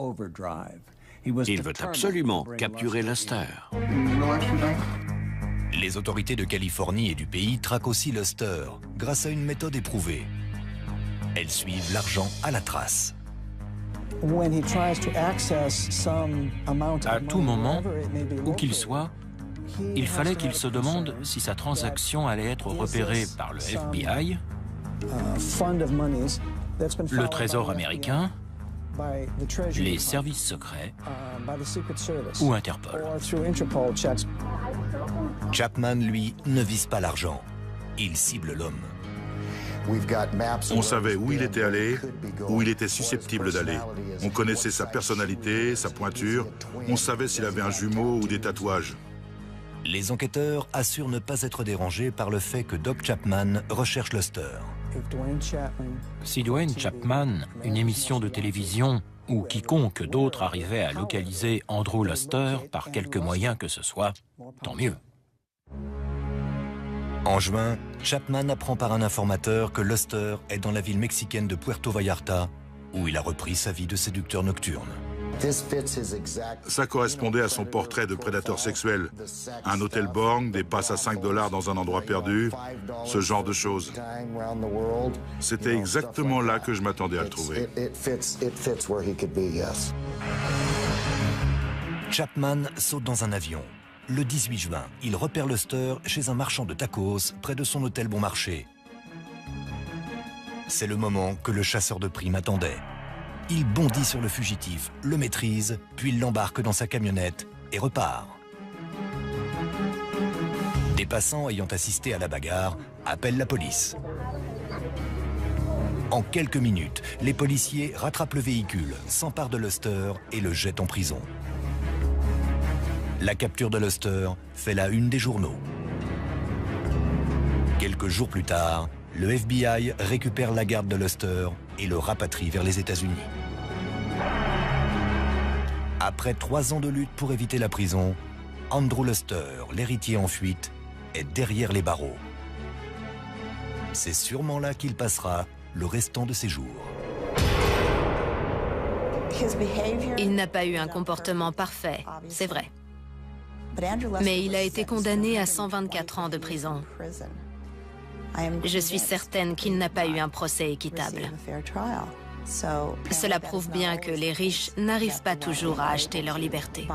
Speaker 6: Il veut absolument capturer Luster.
Speaker 2: Les autorités de Californie et du pays traquent aussi Luster, grâce à une méthode éprouvée. Elles suivent l'argent à la trace.
Speaker 16: À tout moment, où qu'il soit, il fallait qu'il se demande si sa transaction allait être repérée par le FBI, le Trésor américain, les services secrets ou Interpol.
Speaker 2: Chapman, lui, ne vise pas l'argent. Il cible l'homme.
Speaker 7: On savait où il était allé, où il était susceptible d'aller. On connaissait sa personnalité, sa pointure. On savait s'il avait un jumeau ou des tatouages.
Speaker 2: Les enquêteurs assurent ne pas être dérangés par le fait que Doc Chapman recherche Luster.
Speaker 16: Si Dwayne Chapman, une émission de télévision ou quiconque d'autre arrivait à localiser Andrew Luster par quelque moyen que ce soit, tant mieux.
Speaker 2: En juin, Chapman apprend par un informateur que Luster est dans la ville mexicaine de Puerto Vallarta, où il a repris sa vie de séducteur nocturne.
Speaker 7: Ça correspondait à son portrait de prédateur sexuel. Un hôtel borgne, des passes à $5 dans un endroit perdu, ce genre de choses. C'était exactement là que je m'attendais à le trouver.
Speaker 2: Chapman saute dans un avion. Le 18 juin, il repère Luster chez un marchand de tacos près de son hôtel Bon Marché. C'est le moment que le chasseur de primes attendait. Il bondit sur le fugitif, le maîtrise, puis l'embarque dans sa camionnette et repart. Des passants ayant assisté à la bagarre appellent la police. En quelques minutes, les policiers rattrapent le véhicule, s'emparent de Luster et le jettent en prison. La capture de Luster fait la une des journaux. Quelques jours plus tard, le FBI récupère la garde de Luster et le rapatrie vers les États-Unis. Après 3 ans de lutte pour éviter la prison, Andrew Luster, l'héritier en fuite, est derrière les barreaux. C'est sûrement là qu'il passera le restant de ses jours.
Speaker 3: Il n'a pas eu un comportement parfait, c'est vrai. Mais il a été condamné à 124 ans de prison. Je suis certaine qu'il n'a pas eu un procès équitable. Cela prouve bien que les riches n'arrivent pas toujours à acheter leur liberté.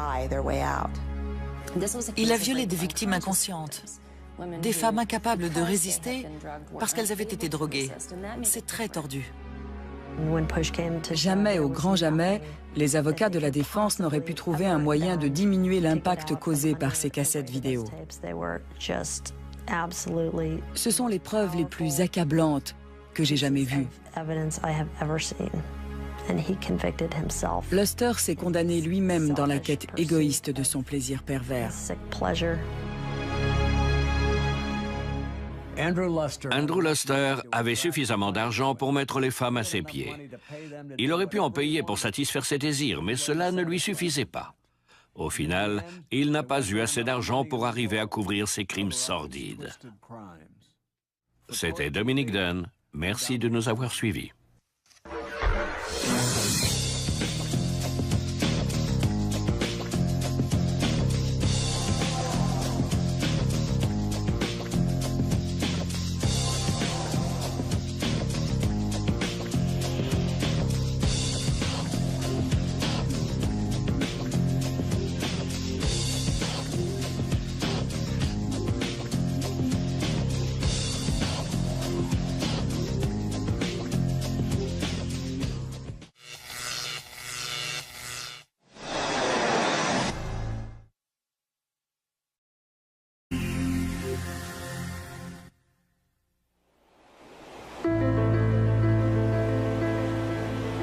Speaker 1: Il a violé des victimes inconscientes, des femmes incapables de résister parce qu'elles avaient été droguées. C'est très tordu.
Speaker 5: Jamais, au grand jamais, les avocats de la défense n'auraient pu trouver un moyen de diminuer l'impact causé par ces cassettes vidéo. Ce sont les preuves les plus accablantes que j'ai jamais vues. Luster s'est condamné lui-même dans la quête égoïste de son plaisir pervers.
Speaker 6: Andrew Luster avait suffisamment d'argent pour mettre les femmes à ses pieds. Il aurait pu en payer pour satisfaire ses désirs, mais cela ne lui suffisait pas. Au final, il n'a pas eu assez d'argent pour arriver à couvrir ses crimes sordides. C'était Dominique Dunn. Merci de nous avoir suivis.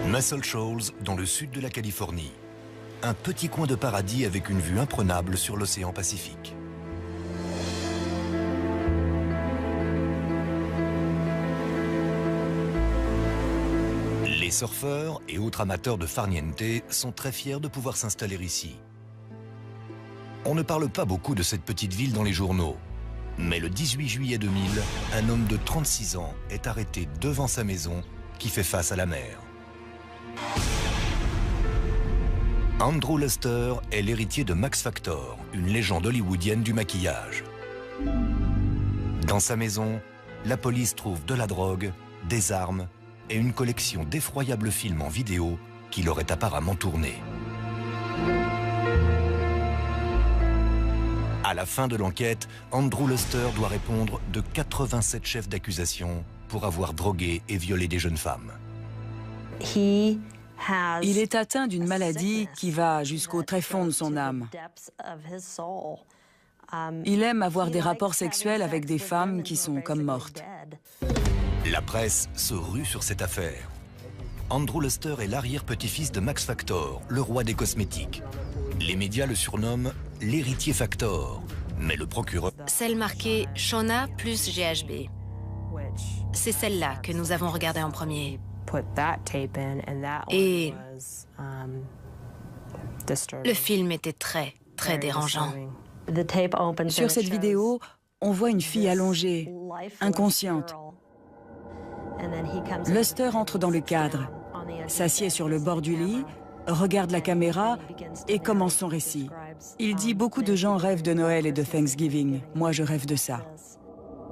Speaker 2: Muscle Shoals, dans le sud de la Californie. Un petit coin de paradis avec une vue imprenable sur l'océan Pacifique. Les surfeurs et autres amateurs de farniente sont très fiers de pouvoir s'installer ici. On ne parle pas beaucoup de cette petite ville dans les journaux. Mais le 18 juillet 2000, un homme de 36 ans est arrêté devant sa maison qui fait face à la mer. Andrew Luster est l'héritier de Max Factor, une légende hollywoodienne du maquillage. Dans sa maison, la police trouve de la drogue, des armes et une collection d'effroyables films en vidéo qu'il aurait apparemment tournés. À la fin de l'enquête, Andrew Luster doit répondre de 87 chefs d'accusation pour avoir drogué et violé des jeunes femmes.
Speaker 5: Il est atteint d'une maladie qui va jusqu'au tréfonds de son âme. Il aime avoir des rapports sexuels avec des femmes qui sont comme mortes.
Speaker 2: La presse se rue sur cette affaire. Andrew Luster est l'arrière-petit-fils de Max Factor, le roi des cosmétiques. Les médias le surnomment l'héritier Factor, mais le procureur...
Speaker 3: Celle marquée Shauna plus GHB. C'est celle-là que nous avons regardée en premier. Et le film était très, très dérangeant.
Speaker 5: Sur cette vidéo, on voit une fille allongée, inconsciente. Luster entre dans le cadre, s'assied sur le bord du lit, regarde la caméra et commence son récit. Il dit « Beaucoup de gens rêvent de Noël et de Thanksgiving. Moi, je rêve de ça. »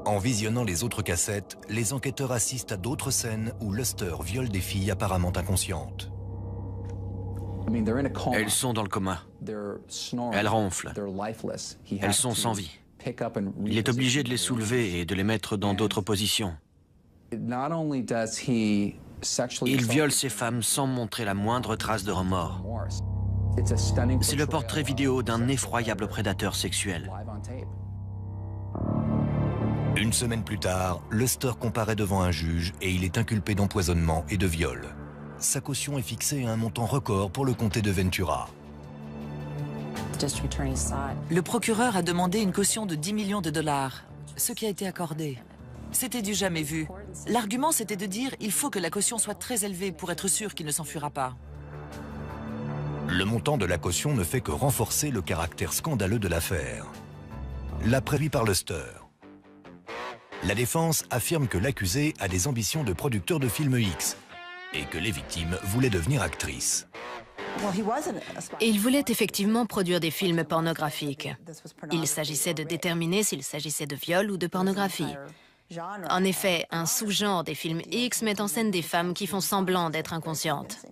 Speaker 2: En visionnant les autres cassettes, les enquêteurs assistent à d'autres scènes où Luster viole des filles apparemment inconscientes.
Speaker 4: Elles sont dans le coma. Elles ronflent. Elles sont sans vie. Il est obligé de les soulever et de les mettre dans d'autres positions. Il viole ces femmes sans montrer la moindre trace de remords. C'est le portrait vidéo d'un effroyable prédateur sexuel.
Speaker 2: Une semaine plus tard, Luster comparaît devant un juge et il est inculpé d'empoisonnement et de viol. Sa caution est fixée à un montant record pour le comté de Ventura.
Speaker 1: Le procureur a demandé une caution de 10 millions de dollars, ce qui a été accordé. C'était du jamais vu. L'argument, c'était de dire il faut que la caution soit très élevée pour être sûr qu'il ne s'enfuira pas.
Speaker 2: Le montant de la caution ne fait que renforcer le caractère scandaleux de l'affaire. La prévue par Luster. La défense affirme que l'accusé a des ambitions de producteur de films X et que les victimes voulaient devenir actrices.
Speaker 3: Il voulait effectivement produire des films pornographiques. Il s'agissait de déterminer s'il s'agissait de viol ou de pornographie. En effet, un sous-genre des films X met en scène des femmes qui font semblant d'être inconscientes.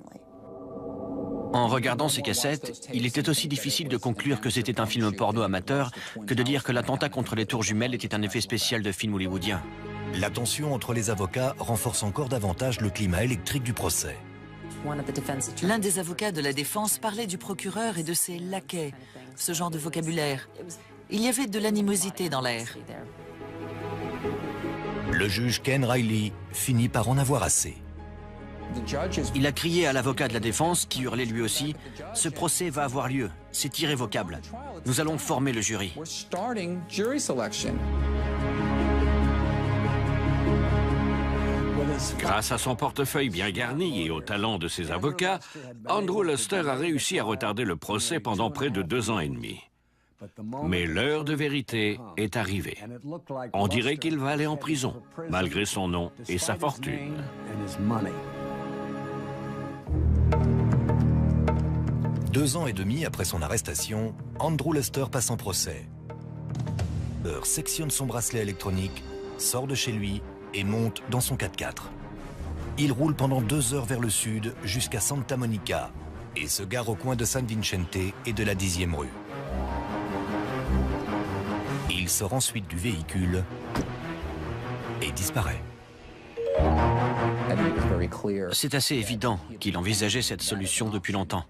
Speaker 4: En regardant ces cassettes, il était aussi difficile de conclure que c'était un film porno amateur que de dire que l'attentat contre les tours jumelles était un effet spécial de film hollywoodien.
Speaker 2: La tension entre les avocats renforce encore davantage le climat électrique du procès.
Speaker 1: L'un des avocats de la défense parlait du procureur et de ses laquais, ce genre de vocabulaire. Il y avait de l'animosité dans l'air.
Speaker 2: Le juge Ken Riley finit par en avoir assez.
Speaker 4: Il a crié à l'avocat de la défense, qui hurlait lui aussi, « Ce procès va avoir lieu, c'est irrévocable. Nous allons former le jury. »
Speaker 6: Grâce à son portefeuille bien garni et au talent de ses avocats, Andrew Luster a réussi à retarder le procès pendant près de 2 ans et demi. Mais l'heure de vérité est arrivée. On dirait qu'il va aller en prison, malgré son nom et sa fortune.
Speaker 2: 2 ans et demi après son arrestation, Andrew Luster passe en procès. Il sectionne son bracelet électronique, sort de chez lui et monte dans son 4x4. Il roule pendant 2 heures vers le sud jusqu'à Santa Monica et se gare au coin de San Vicente et de la 10e rue. Il sort ensuite du véhicule et disparaît.
Speaker 4: C'est assez évident qu'il envisageait cette solution depuis longtemps.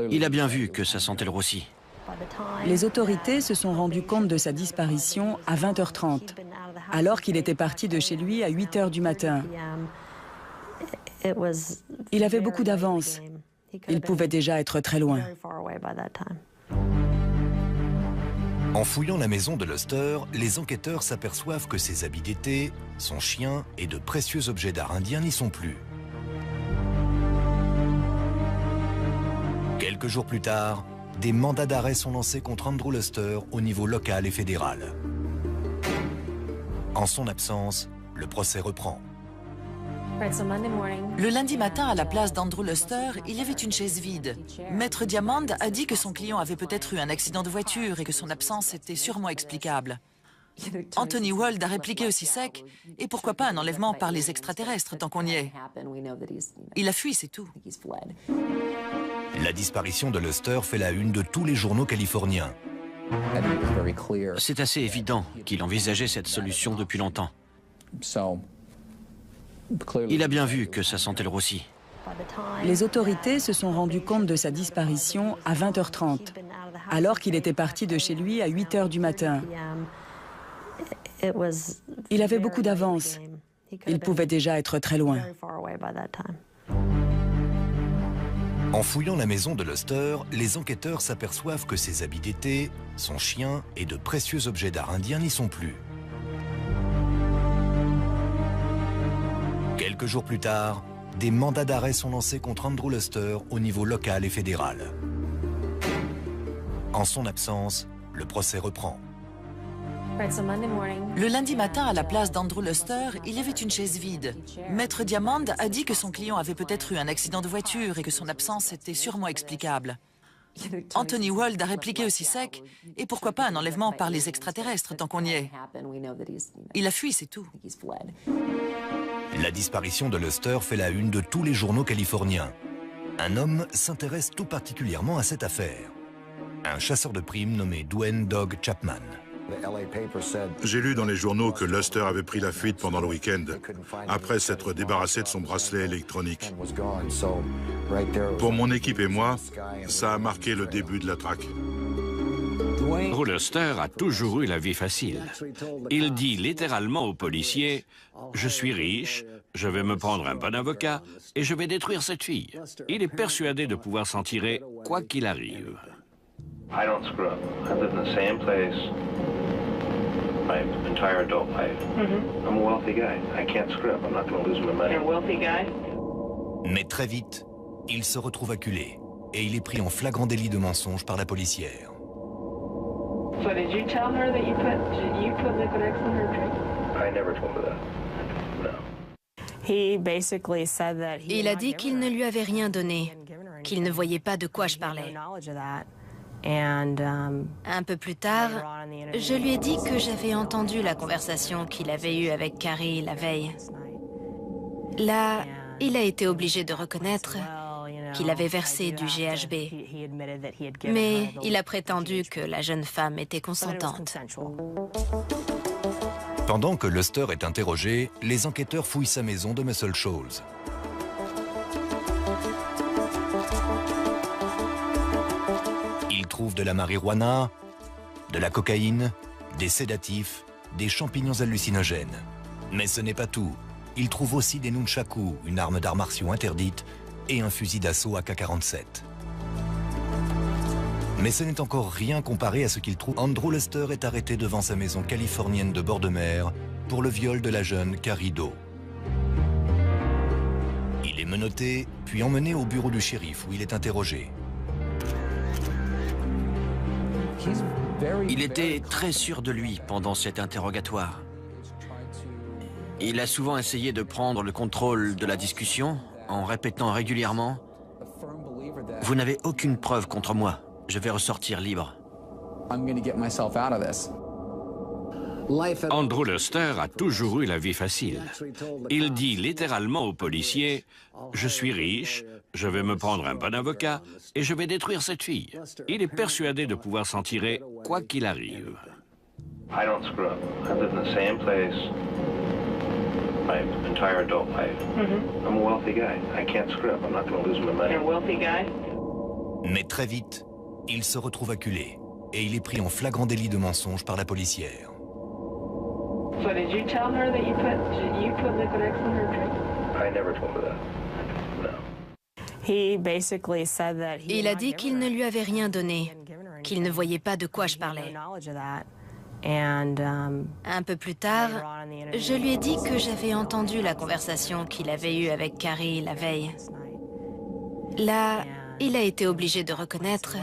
Speaker 4: Il a bien vu que ça sentait le roussi.
Speaker 5: Les autorités se sont rendues compte de sa disparition à 20h30, alors qu'il était parti de chez lui à 8h du matin. Il avait beaucoup d'avance. Il pouvait déjà être très loin.
Speaker 2: En fouillant la maison de Luster, les enquêteurs s'aperçoivent que ses habits d'été, son chien et de précieux objets d'art indien n'y sont plus. Quelques jours plus tard, des mandats d'arrêt sont lancés contre Andrew Luster au niveau local et fédéral. En son absence, le procès reprend.
Speaker 1: Le lundi matin, à la place d'Andrew Luster, il y avait une chaise vide. Maître Diamond a dit que son client avait peut-être eu un accident de voiture et que son absence était sûrement explicable. Anthony Wald a répliqué aussi sec, et pourquoi pas un enlèvement par les extraterrestres tant qu'on y est. Il a fui, c'est tout.
Speaker 2: La disparition de Luster fait la une de tous les journaux californiens.
Speaker 4: C'est assez évident qu'il envisageait cette solution depuis longtemps. Il a bien vu que ça sentait le roussi.
Speaker 5: Les autorités se sont rendues compte de sa disparition à 20h30, alors qu'il était parti de chez lui à 8h du matin. Il avait beaucoup d'avance. Il pouvait déjà être très loin.
Speaker 2: En fouillant la maison de Luster, les enquêteurs s'aperçoivent que ses habits d'été, son chien et de précieux objets d'art indien n'y sont plus. Quelques jours plus tard, des mandats d'arrêt sont lancés contre Andrew Luster au niveau local et fédéral. En son absence, le procès reprend.
Speaker 1: Le lundi matin, à la place d'Andrew Luster, il y avait une chaise vide. Maître Diamond a dit que son client avait peut-être eu un accident de voiture et que son absence était sûrement explicable. Anthony Wald a répliqué aussi sec, et pourquoi pas un enlèvement par les extraterrestres tant qu'on y est. Il a fui, c'est tout.
Speaker 2: La disparition de Luster fait la une de tous les journaux californiens. Un homme s'intéresse tout particulièrement à cette affaire. Un chasseur de primes nommé Dwayne Dog Chapman.
Speaker 7: J'ai lu dans les journaux que Luster avait pris la fuite pendant le week-end, après s'être débarrassé de son bracelet électronique. Pour mon équipe et moi, ça a marqué le début de la traque.
Speaker 6: Andrew Luster a toujours eu la vie facile. Il dit littéralement aux policiers « Je suis riche, je vais me prendre un bon avocat et je vais détruire cette fille. » Il est persuadé de pouvoir s'en tirer quoi qu'il arrive.
Speaker 11: I don't screw up. I've lived in the same place my entire adult life. I'm a wealthy guy. I can't screw up. I'm not going to lose my money.
Speaker 10: You're a wealthy guy?
Speaker 2: Mais très vite, il se retrouve acculé et il est pris en flagrant délit de mensonge par la policière.
Speaker 10: So did you tell her that you put liquid X in her drink?
Speaker 11: I never told her that. No.
Speaker 3: Il a dit qu'il ne lui avait rien donné, qu'il ne voyait pas de quoi je parlais. Un peu plus tard, je lui ai dit que j'avais entendu la conversation qu'il avait eue avec Carrie la veille. Là, il a été obligé de reconnaître qu'il avait versé du GHB. Mais il a prétendu que la jeune femme était consentante.
Speaker 2: Pendant que Luster est interrogé, les enquêteurs fouillent sa maison de Muscle Shoals. Ils trouvent de la marijuana, de la cocaïne, des sédatifs, des champignons hallucinogènes. Mais ce n'est pas tout. Ils trouvent aussi des nunchakus, une arme d'arts martiaux interdite, et un fusil d'assaut AK-47. Mais ce n'est encore rien comparé à ce qu'ils trouvent. Andrew Luster est arrêté devant sa maison californienne de bord de mer pour le viol de la jeune Carrie Doe. Il est menotté, puis emmené au bureau du shérif où il est interrogé.
Speaker 4: Il était très sûr de lui pendant cet interrogatoire. Il a souvent essayé de prendre le contrôle de la discussion en répétant régulièrement « Vous n'avez aucune preuve contre moi, je vais ressortir libre. »
Speaker 6: Andrew Luster a toujours eu la vie facile. Il dit littéralement aux policiers « Je suis riche, je vais me prendre un bon avocat et je vais détruire cette fille. » Il est persuadé de pouvoir s'en tirer quoi qu'il arrive.
Speaker 11: I don't screw up. I've lived in the same place my entire adult life. I'm a wealthy guy. I can't screw up. I'm not going to lose my money.
Speaker 10: You're a wealthy guy?
Speaker 2: Mais très vite, il se retrouve acculé et il est pris en flagrant délit de mensonge par la policière.
Speaker 10: So did you tell her that you put liquid X in her drink?
Speaker 11: I never told her that. No.
Speaker 3: Il a dit qu'il ne lui avait rien donné, qu'il ne voyait pas de quoi je parlais. Un peu plus tard, je lui ai dit que j'avais entendu la conversation qu'il avait eue avec Carrie la veille. Là, il a été obligé de reconnaître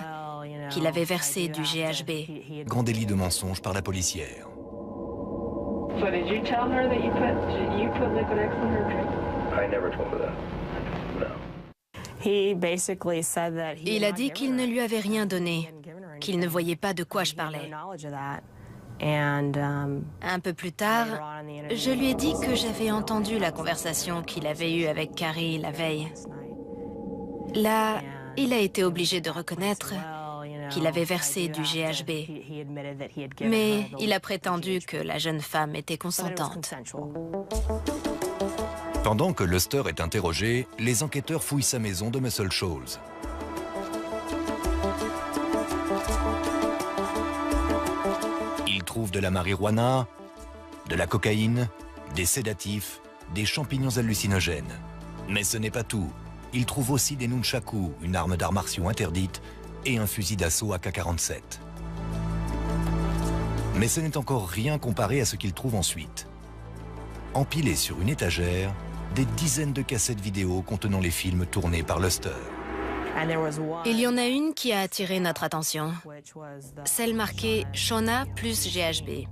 Speaker 3: qu'il avait versé du GHB.
Speaker 2: Grand délit de mensonge par la policière.
Speaker 10: So did you tell her that you put liquid X in her drink?
Speaker 11: I never told her that. No.
Speaker 3: Il a dit qu'il ne lui avait rien donné, qu'il ne voyait pas de quoi je parlais. Un peu plus tard, je lui ai dit que j'avais entendu la conversation qu'il avait eue avec Carrie la veille. Là, il a été obligé de reconnaître qu'il avait versé du GHB. Mais il a prétendu que la jeune femme était consentante.
Speaker 2: Pendant que Luster est interrogé, les enquêteurs fouillent sa maison de Muscle Shoals. Ils trouvent de la marijuana, De la cocaïne, des sédatifs, des champignons hallucinogènes. Mais ce n'est pas tout. Il trouve aussi des nunchakus, une arme d'arts martiaux interdite, et un fusil d'assaut AK-47. Mais ce n'est encore rien comparé à ce qu'il trouve ensuite. Empilés sur une étagère, des dizaines de cassettes vidéo contenant les films tournés par Luster.
Speaker 3: Il y en a une qui a attiré notre attention, celle marquée Shauna plus GHB.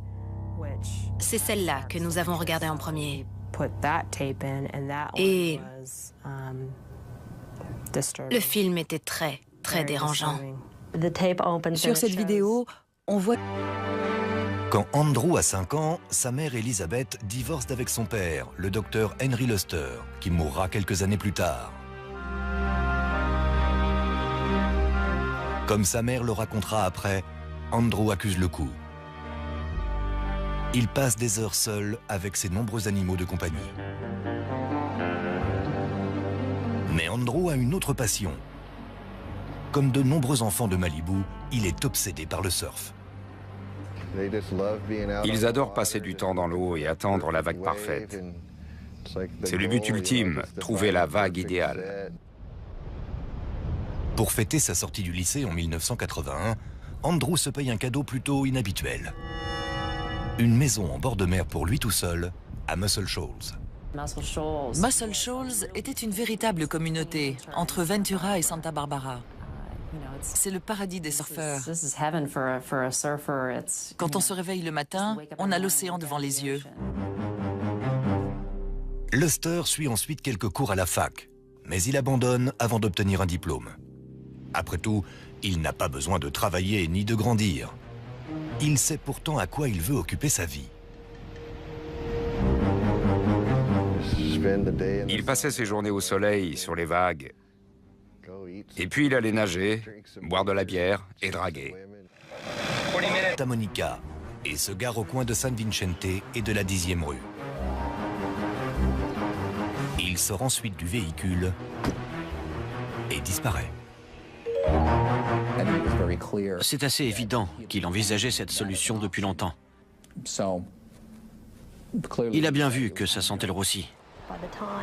Speaker 3: C'est celle-là que nous avons regardée en premier. Et le film était très, très dérangeant.
Speaker 5: Sur cette vidéo, on voit...
Speaker 2: Quand Andrew a 5 ans, sa mère Elizabeth divorce d'avec son père, le docteur Henry Luster, qui mourra quelques années plus tard. Comme sa mère le racontera après, Andrew accuse le coup. Il passe des heures seul avec ses nombreux animaux de compagnie. Mais Andrew a une autre passion. Comme de nombreux enfants de Malibu, il est obsédé par le surf.
Speaker 9: Ils adorent passer du temps dans l'eau et attendre la vague parfaite. C'est le but ultime, trouver la vague idéale.
Speaker 2: Pour fêter sa sortie du lycée en 1981, Andrew se paye un cadeau plutôt inhabituel. Une maison en bord de mer pour lui tout seul, à Muscle Shoals.
Speaker 1: Muscle Shoals était une véritable communauté entre Ventura et Santa Barbara. C'est le paradis des surfeurs. Quand on se réveille le matin, on a l'océan devant les yeux.
Speaker 2: Luster suit ensuite quelques cours à la fac, mais il abandonne avant d'obtenir un diplôme. Après tout, il n'a pas besoin de travailler ni de grandir. Il sait pourtant à quoi il veut occuper sa vie.
Speaker 9: Il passait ses journées au soleil, sur les vagues. Et puis il allait nager, boire de la bière et draguer.
Speaker 2: À Monica et se gare au coin de San Vicente et de la 10e rue. Il sort ensuite du véhicule et disparaît.
Speaker 4: C'est assez évident qu'il envisageait cette solution depuis longtemps. Il a bien vu que ça sentait le roussi.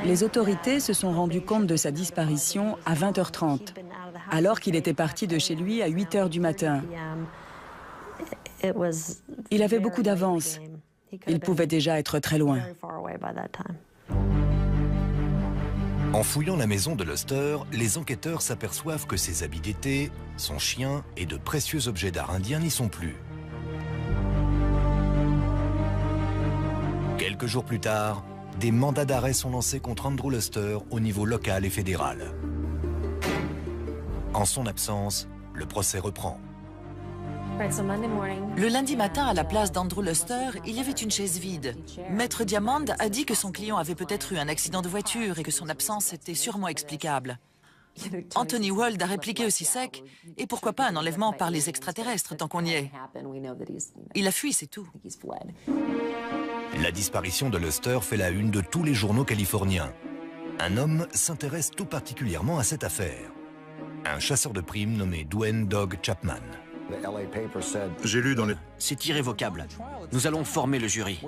Speaker 5: Les autorités se sont rendues compte de sa disparition à 20h30, alors qu'il était parti de chez lui à 8h du matin. Il avait beaucoup d'avance. Il pouvait déjà être très loin.
Speaker 2: En fouillant la maison de Luster, les enquêteurs s'aperçoivent que ses habits d'été, son chien et de précieux objets d'art indien n'y sont plus. Quelques jours plus tard, des mandats d'arrêt sont lancés contre Andrew Luster au niveau local et fédéral. En son absence, le procès reprend.
Speaker 1: Le lundi matin, à la place d'Andrew Luster, il y avait une chaise vide. Maître Diamond a dit que son client avait peut-être eu un accident de voiture et que son absence était sûrement explicable. Anthony Wald a répliqué aussi sec, et pourquoi pas un enlèvement par les extraterrestres tant qu'on y est. Il a fui, c'est tout.
Speaker 2: La disparition de Luster fait la une de tous les journaux californiens. Un homme s'intéresse tout particulièrement à cette affaire. Un chasseur de primes nommé Dwayne Dog Chapman.
Speaker 7: J'ai lu dans les...
Speaker 4: C'est irrévocable. Nous allons former le jury.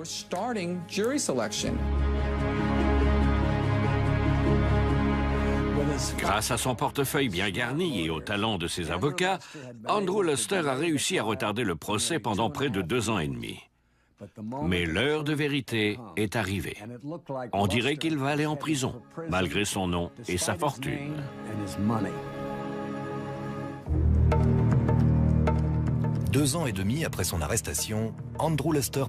Speaker 6: Grâce à son portefeuille bien garni et au talent de ses avocats, Andrew Luster a réussi à retarder le procès pendant près de 2 ans et demi. Mais l'heure de vérité est arrivée. On dirait qu'il va aller en prison, malgré son nom et sa fortune.
Speaker 2: 2 ans et demi après son arrestation, Andrew Luster